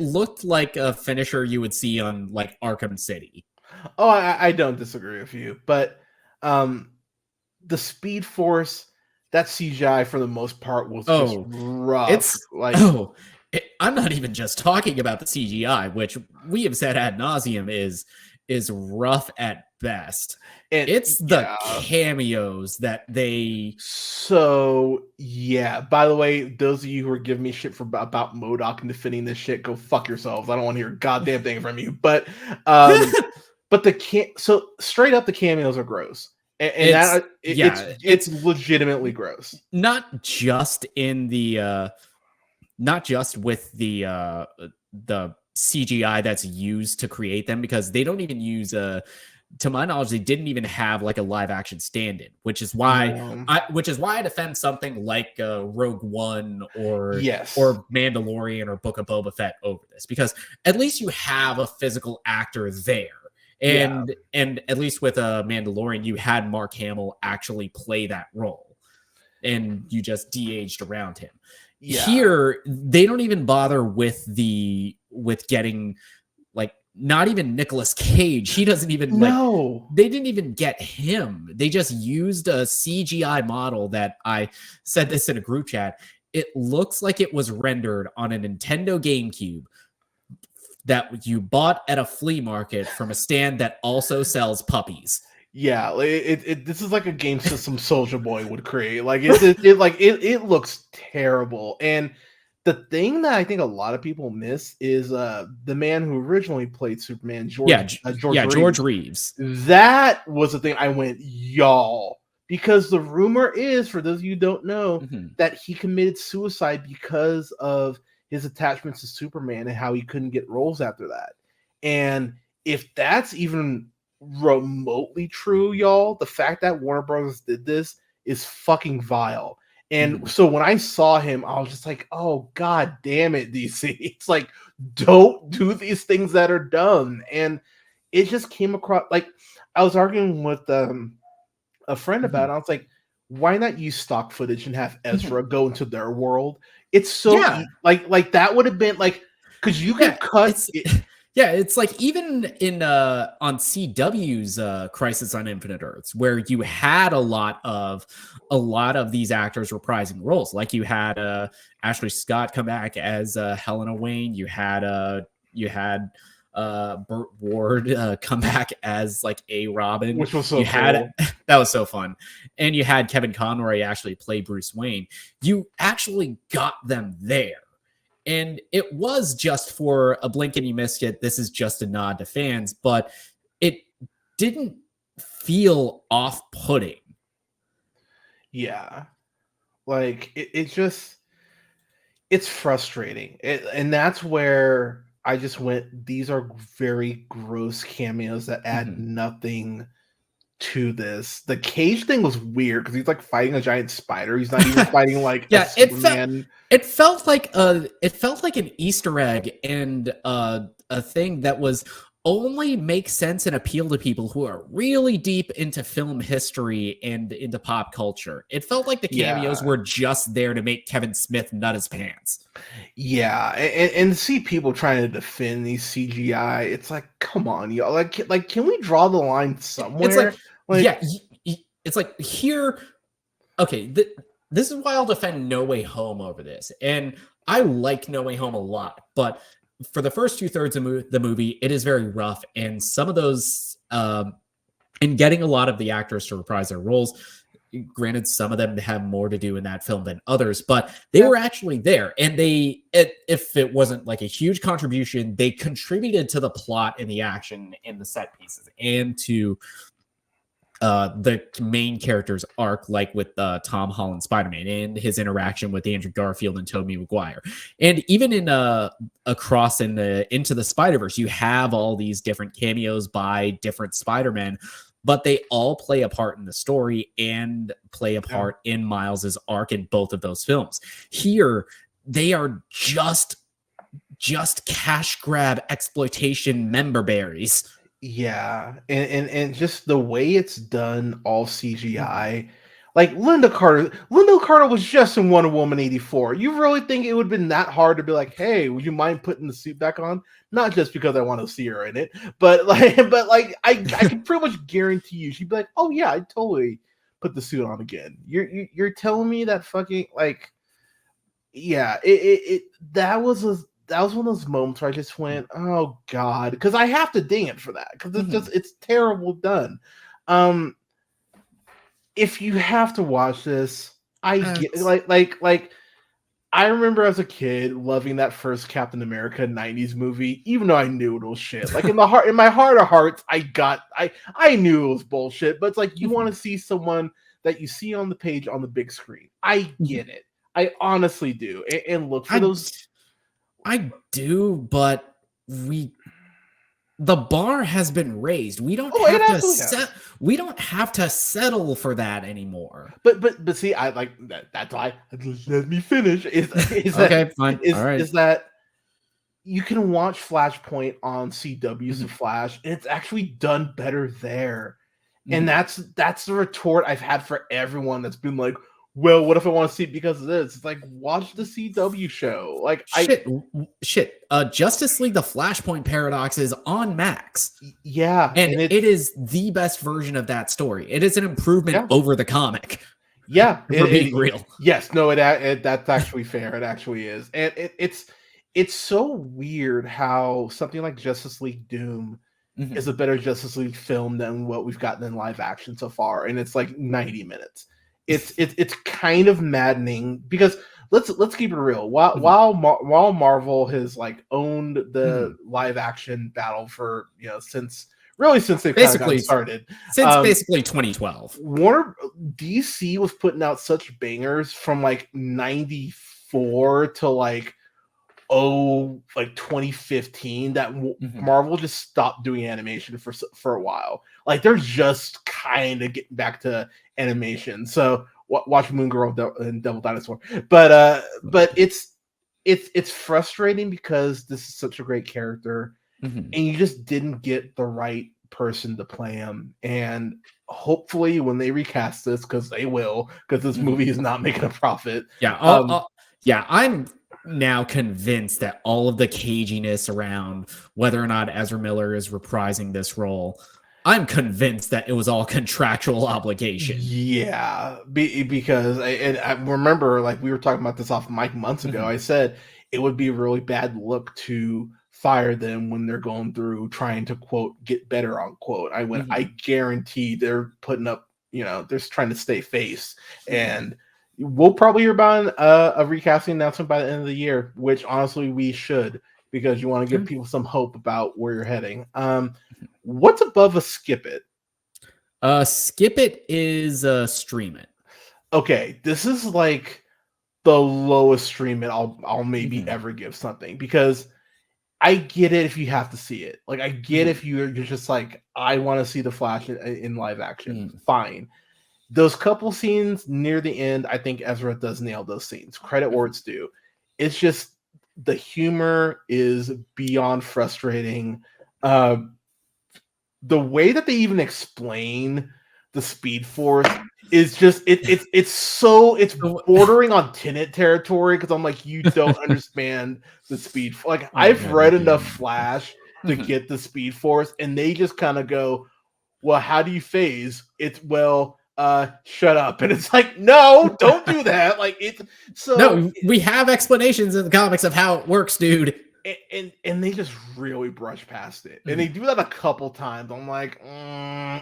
Speaker 1: looked like a finisher you would see on like Arkham City.
Speaker 2: Oh, I don't disagree with you, but the Speed Force, that CGI for the most part was just rough.
Speaker 1: It's like I'm not even just talking about the CGI, which we have said ad nauseum is rough at best. It's the cameos that they.
Speaker 2: So yeah. By the way, those of you who are giving me shit about MODOK and defending this shit, go fuck yourselves. I don't want to hear a goddamn thing from you. But but so straight up, the cameos are gross, and it's legitimately gross.
Speaker 1: Not just in the, not just with the CGI that's used to create them, because they don't even use to my knowledge, they didn't even have like a live action stand-in, which is why I defend something like Rogue One or Mandalorian or Book of Boba Fett over this, because at least you have a physical actor there. And at least with Mandalorian, you had Mark Hamill actually play that role, and you just de-aged around him. Yeah. Here, they don't even bother with getting like not even Nicolas Cage. He doesn't even they didn't even get him. They just used a CGI model that I said this in a group chat. It looks like it was rendered on a Nintendo GameCube that you bought at a flea market from a stand that also sells puppies.
Speaker 2: Yeah, this is like a game system Soulja Boy would create. Like it looks terrible. And the thing that I think a lot of people miss is the man who originally played Superman, George Reeves. That was the thing I went, y'all, because the rumor is, for those of you who don't know, that he committed suicide because of his attachments to Superman and how he couldn't get roles after that. And if that's even remotely true, y'all, the fact that Warner Bros. Did this is fucking vile. And so when I saw him, I was just like, oh, God damn it, DC. It's like, don't do these things that are dumb. And it just came across, like, I was arguing with a friend about it. I was like, why not use stock footage and have Ezra go into their world? It's so like that would have been like, because you can cut
Speaker 1: Yeah, it's like even in on CW's Crisis on Infinite Earths, where you had a lot of these actors reprising roles. Like you had Ashley Scott come back as Helena Wayne. You had Burt Ward come back as like a Robin,
Speaker 2: which was so
Speaker 1: you
Speaker 2: cool.
Speaker 1: had that was so fun, and you had Kevin Conroy actually play Bruce Wayne. You actually got them there. And it was just for a blink and you missed it. This is just a nod to fans, but it didn't feel off-putting.
Speaker 2: Yeah. Like it's frustrating. And that's where I just went, these are very gross cameos that add nothing to this. The Cage thing was weird because he's like fighting a giant spider. He's not even fighting like a Superman.
Speaker 1: It felt like an Easter egg and a thing that was only makes sense and appeal to people who are really deep into film history and into pop culture. It felt like the cameos were just there to make Kevin Smith nut his pants.
Speaker 2: Yeah, and see people trying to defend these CGI. It's like, come on, y'all. Like, can we draw the line somewhere?
Speaker 1: It's like here. Okay, this is why I'll defend No Way Home over this, and I like No Way Home a lot, but for the first 2/3 of the movie, it is very rough, and some of those, and getting a lot of the actors to reprise their roles. Granted, some of them have more to do in that film than others, but they were actually there, and if it wasn't like a huge contribution, they contributed to the plot and the action and the set pieces, and to the main character's arc, like with Tom Holland Spider-Man and his interaction with Andrew Garfield and Tobey Maguire. And even in across Into the Spider-Verse, you have all these different cameos by different Spider-Men, but they all play a part in the story and play a part in Miles's arc in both of those films. Here, they are just cash grab exploitation member berries.
Speaker 2: Yeah, and just the way it's done, all CGI. Like Linda Carter was just in Wonder Woman 84. You really think it would have been that hard to be like, hey, would you mind putting the suit back on? Not just because I want to see her in it, but I can pretty much guarantee you she'd be like, oh yeah, I'd totally put the suit on again. You're telling me that fucking like, yeah, that was one of those moments where I just went, oh God, because I have to ding it for that because it's terrible done. If you have to watch this, I get like I remember as a kid loving that first Captain America 90s movie, even though I knew it was shit. Like in my heart of hearts, I knew it was bullshit, but it's like you want to see someone that you see on the page on the big screen. I get it. I honestly do. And look for those.
Speaker 1: I do, but the bar has been raised. We don't we don't have to settle for that anymore.
Speaker 2: But see, I like that. That's why. Let me finish. Is
Speaker 1: okay, fine. All right.
Speaker 2: Is that you can watch Flashpoint on CW's Flash, and it's actually done better there. And that's the retort I've had for everyone that's been like, well, what if I want to see it because of this? It's like, watch the CW show. Like,
Speaker 1: shit. Justice League: The Flashpoint Paradox is on Max.
Speaker 2: Yeah,
Speaker 1: and it is the best version of that story. It is an improvement over the comic.
Speaker 2: Yeah,
Speaker 1: for being real.
Speaker 2: Yes, no, that's actually fair. It actually is, and it's so weird how something like Justice League Doom is a better Justice League film than what we've gotten in live action so far, and it's like 90 minutes. It's kind of maddening because let's keep it real. While Marvel has like owned the live action battle for since they basically started
Speaker 1: since basically 2012,
Speaker 2: DC was putting out such bangers from like 94 to like 2015 that Marvel just stopped doing animation for a while. Like they're just kind of getting back to animation. So watch Moon Girl and Devil Dinosaur. But it's frustrating because this is such a great character and you just didn't get the right person to play him. And hopefully when they recast this, because they will, because this movie is not making a profit.
Speaker 1: Yeah. now convinced that all of the caginess around whether or not Ezra Miller is reprising this role, I'm convinced that it was all contractual obligation.
Speaker 2: Yeah, because I remember, like, we were talking about this off mic months ago. I said it would be a really bad look to fire them when they're going through trying to, quote, get better, unquote. I guarantee they're putting up, they're trying to stay face. And we'll probably hear about a recasting announcement by the end of the year, which honestly we should, because you want to give people some hope about where you're heading. What's above a skip it?
Speaker 1: Skip it is stream it.
Speaker 2: Okay, this is like the lowest stream it I'll maybe ever give something, because I get it if you have to see it. Like, I get if you're just like, I want to see the Flash in live action. Fine. Those couple scenes near the end, I think Ezra does nail those scenes. Credit where it's due. It's just the humor is beyond frustrating. The way that they even explain the Speed Force is just it's bordering on Tenet territory, because I'm like, you don't understand the Speed. Like, I've read enough Flash to get the Speed Force, and they just kind of go, well, how do you phase? Shut up. And it's like, no, don't do that. Like, it's so
Speaker 1: no, we have explanations in the comics of how it works, dude.
Speaker 2: And they just really brush past it, and they do that a couple times. I'm like,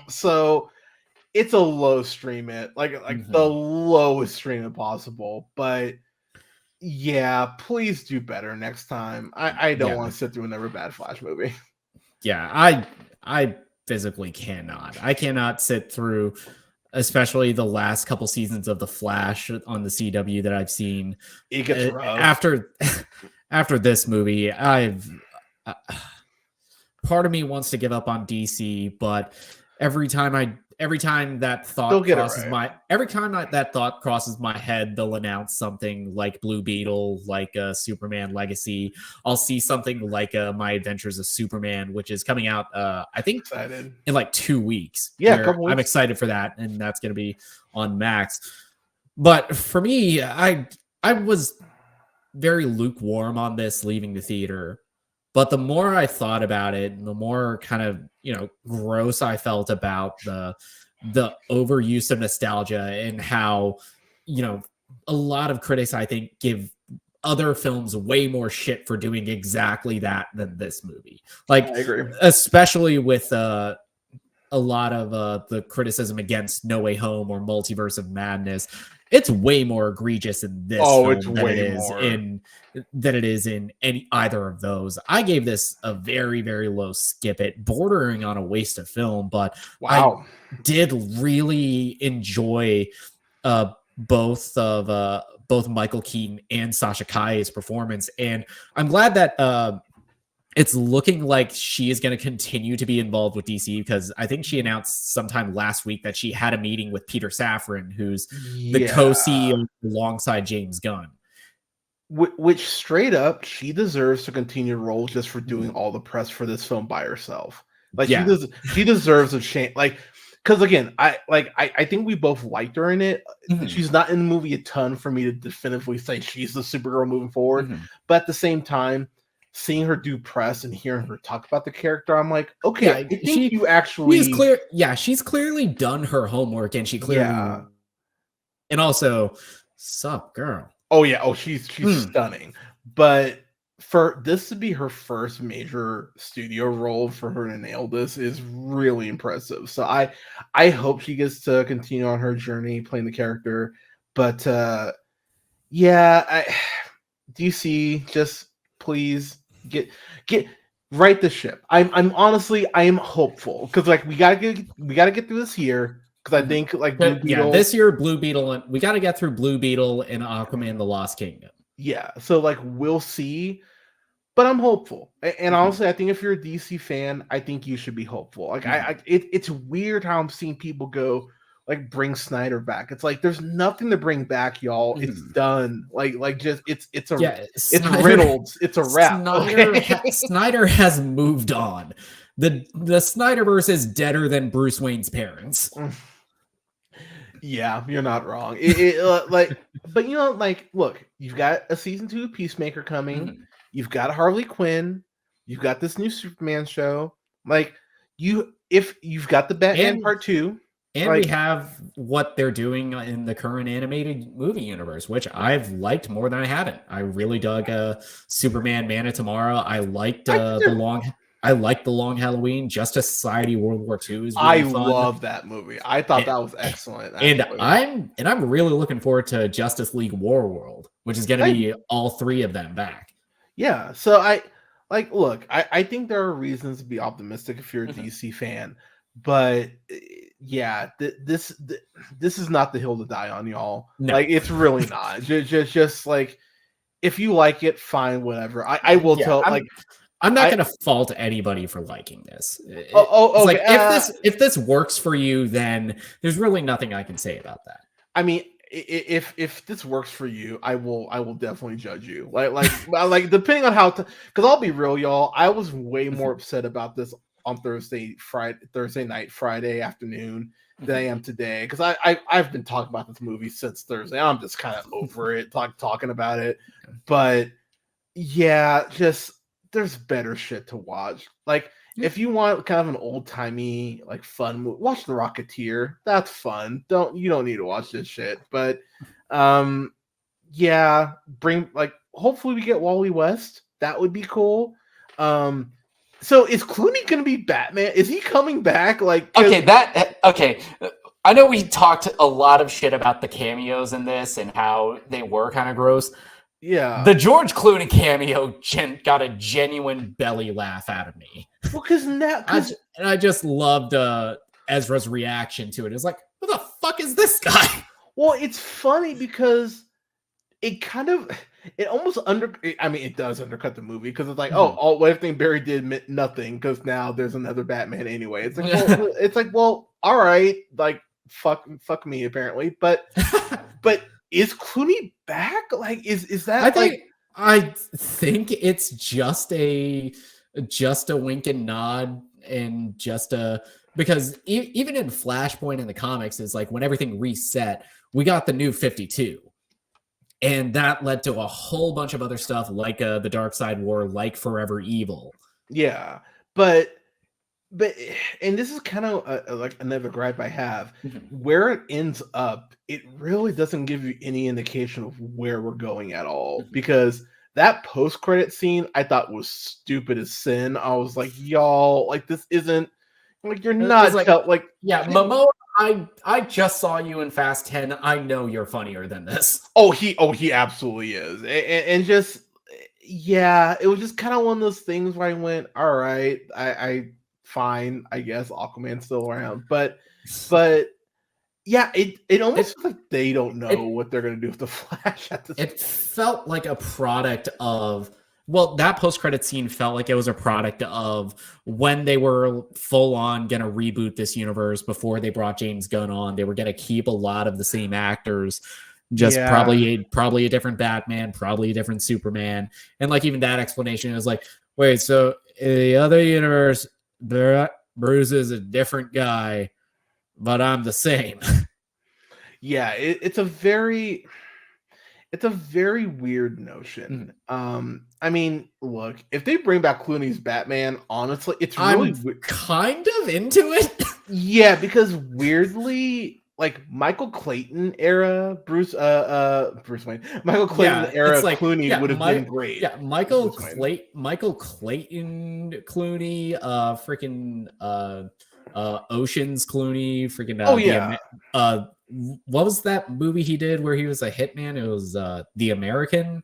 Speaker 2: so it's a low stream it, like the lowest stream it possible. But yeah, please do better next time. I don't want to sit through another bad Flash movie.
Speaker 1: Yeah, I physically cannot. I cannot sit through, especially the last couple seasons of the Flash on the CW that I've seen.
Speaker 2: It gets rough.
Speaker 1: After this movie, part of me wants to give up on DC, but every time that thought crosses my head, they'll announce something like Blue Beetle, like Superman Legacy. I'll see something like My Adventures of Superman, which is coming out, I think, in like 2 weeks.
Speaker 2: Yeah, a couple weeks.
Speaker 1: I'm excited for that, and that's going to be on Max. But for me, I was very lukewarm on this leaving the theater, but the more I thought about it, the more kind of gross I felt about the overuse of nostalgia, and how a lot of critics, I think, give other films way more shit for doing exactly that than this movie. Like,
Speaker 2: I agree,
Speaker 1: especially with a lot of the criticism against No Way Home or Multiverse of Madness. It's way more egregious in this film than it is in either of those. I gave this a very, very low skip it, bordering on a waste of film, but I did really enjoy both Michael Keaton and Sasha Calle's performance, and I'm glad that it's looking like she is going to continue to be involved with DC, because I think she announced sometime last week that she had a meeting with Peter Safran, who's the co-CEO alongside James Gunn.
Speaker 2: Which, straight up, she deserves to continue to roll just for doing all the press for this film by herself. Like, she deserves a chance. Like, because again, I think we both liked her in it. She's not in the movie a ton for me to definitively say she's the Supergirl moving forward. But at the same time, seeing her do press and hearing her talk about the character, I'm like, okay, I think you actually...
Speaker 1: She's clearly done her homework, and she clearly... And also, sup, girl.
Speaker 2: Oh, yeah. Oh, she's stunning. But for this to be her first major studio role, for her to nail this is really impressive. So I hope she gets to continue on her journey playing the character. But DC, just please get right the ship. I'm honestly, I am hopeful, because like we gotta get through this year, because I think like Blue Beetle,
Speaker 1: this year Blue Beetle, and we got to get through Blue Beetle and Aquaman: The Lost Kingdom.
Speaker 2: Yeah, so like we'll see, but I'm hopeful. And honestly, I think if you're a DC fan, I think you should be hopeful. Like it's weird how I'm seeing people go like, bring Snyder back. It's like there's nothing to bring back, y'all. It's done. Like just it's riddled. It's a wrap.
Speaker 1: Snyder has moved on. The Snyderverse is deader than Bruce Wayne's parents.
Speaker 2: Yeah, you're not wrong. But like, look, you've got a season 2 of Peacemaker coming.
Speaker 1: Mhm.
Speaker 2: You've got Harley Quinn. You've got this new Superman show. Like, if you've got the Batman
Speaker 1: And
Speaker 2: Part 2,
Speaker 1: And we
Speaker 2: like,
Speaker 1: have what they're doing in the current animated movie universe, which I've liked more than I haven't. I really dug Superman Man of Tomorrow. I liked I liked the Long Halloween. Justice Society World War II is
Speaker 2: I
Speaker 1: really fun.
Speaker 2: love that movie. I thought that was excellent. Actually.
Speaker 1: And I'm really looking forward to Justice League War World, which is going to be all three of them back.
Speaker 2: Yeah. So look, I think there are reasons to be optimistic if you're a DC fan, but yeah, this is not the hill to die on, y'all.
Speaker 1: No.
Speaker 2: Like, it's really not. just like, if you like it, fine, whatever. I will tell.
Speaker 1: I'm not going to fault anybody for liking this.
Speaker 2: Okay.
Speaker 1: Like, if this works for you, then there's really nothing I can say about that.
Speaker 2: I mean, if this works for you, I will definitely judge you. Like depending on how, because I'll be real, y'all. I was way more upset about this on Thursday night, Friday afternoon than I am today, because I've been talking about this movie since Thursday. I'm just kind of over it, talking about it. But yeah, just there's better shit to watch. Like, if you want kind of an old-timey, like, fun movie, watch The Rocketeer. That's fun. You don't need to watch this shit. But yeah, hopefully we get Wally West. That would be cool. So is Clooney gonna be Batman? Is he coming back? Like,
Speaker 1: okay. I know we talked a lot of shit about the cameos in this and how they were kind of gross.
Speaker 2: Yeah,
Speaker 1: the George Clooney cameo got a genuine belly laugh out of me.
Speaker 2: Well, because
Speaker 1: I just loved Ezra's reaction to it. It's like, who the fuck is this guy?
Speaker 2: Well, it's funny because it does undercut the movie, because it's like, oh, everything Barry did meant nothing because now there's another Batman anyway. It's like, well, all right, like, fuck me apparently, but is Clooney back? Like, is that?
Speaker 1: I think it's just a wink and nod, and because even in Flashpoint in the comics, is like when everything reset, we got the New 52, and that led to a whole bunch of other stuff like the Dark Side War, like Forever Evil.
Speaker 2: Yeah, but and this is kind of like another gripe I have. Where it ends up, it really doesn't give you any indication of where we're going at all, because that post-credit scene I thought was stupid as sin. I was like, y'all, like, this isn't, like, you're not
Speaker 1: Momoa, I just saw you in Fast 10. I know you're funnier than this.
Speaker 2: He absolutely is. And just, yeah, it was just kind of one of those things where I went, all right, I fine, I guess Aquaman's still around, but yeah, it almost feels like they don't know what they're gonna do with the Flash at this point.
Speaker 1: It felt like a product of, well, that post-credit scene felt like it was a product of when they were full on gonna reboot this universe before they brought James Gunn on. They were gonna keep a lot of the same actors, just probably a different Batman, probably a different Superman, and like even that explanation is like, wait, so in the other universe, Bruce is a different guy, but I'm the same.
Speaker 2: Yeah, it's a very weird notion. I mean, look, if they bring back Clooney's Batman, honestly, it's really
Speaker 1: kind of into it.
Speaker 2: Yeah, because weirdly, like, Michael Clayton era Bruce Wayne, Michael Clayton era Clooney would have been great.
Speaker 1: Yeah, Michael Clayton Clooney, freaking Ocean's Clooney, freaking what was that movie he did where he was a hitman? It was The American.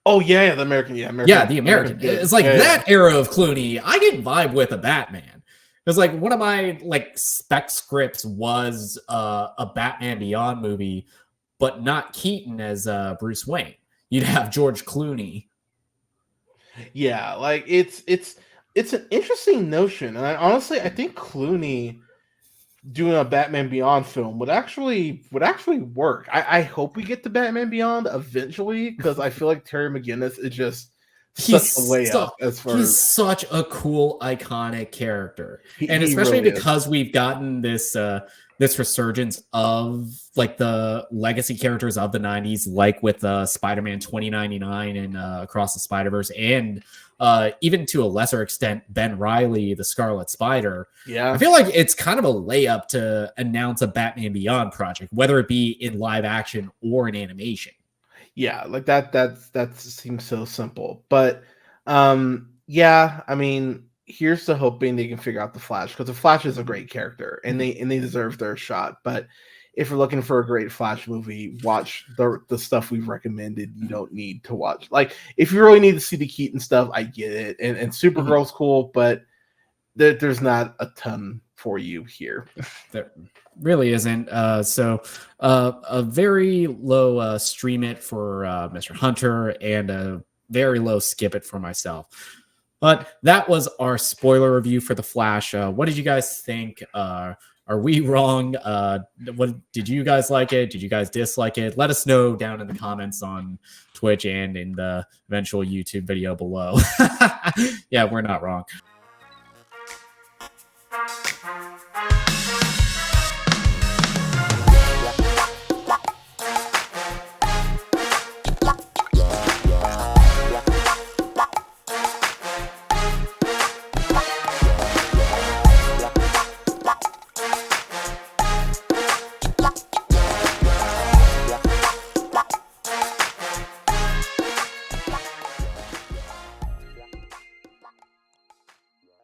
Speaker 2: Oh yeah, The American.
Speaker 1: The American. It's like that era of Clooney. I can vibe with a Batman. Because like one of my like spec scripts was a Batman Beyond movie, but not Keaton as Bruce Wayne. You'd have George Clooney.
Speaker 2: Yeah, like it's an interesting notion, and I think Clooney doing a Batman Beyond film would actually work. I hope we get to Batman Beyond eventually, because I feel like Terry McGinnis is just such a way up as far
Speaker 1: he's
Speaker 2: as
Speaker 1: such a cool, iconic character, and
Speaker 2: he
Speaker 1: especially
Speaker 2: really
Speaker 1: because we've gotten this this resurgence of like the legacy characters of the 90s, like with Spider-Man 2099 and Across the Spider-Verse, and even to a lesser extent Ben Reilly, the Scarlet Spider.
Speaker 2: Yeah,
Speaker 1: I feel like it's kind of a layup to announce a Batman Beyond project, whether it be in live action or in animation.
Speaker 2: Yeah, like that seems so simple. But yeah, I mean, here's to hoping they can figure out the Flash, because the Flash is a great character and they deserve their shot. But if you're looking for a great Flash movie, watch the stuff we've recommended. You don't need to watch, like, if you really need to see the Keaton stuff, I get it. And Supergirl's cool, but there's not a ton for you here.
Speaker 1: There really isn't. So a very low stream it for Mr. Hunter and a very low skip it for myself. But that was our spoiler review for The Flash. What did you guys think? Are we wrong? What did you guys like it? Did you guys dislike it? Let us know down in the comments on Twitch and in the eventual YouTube video below. Yeah, we're not wrong.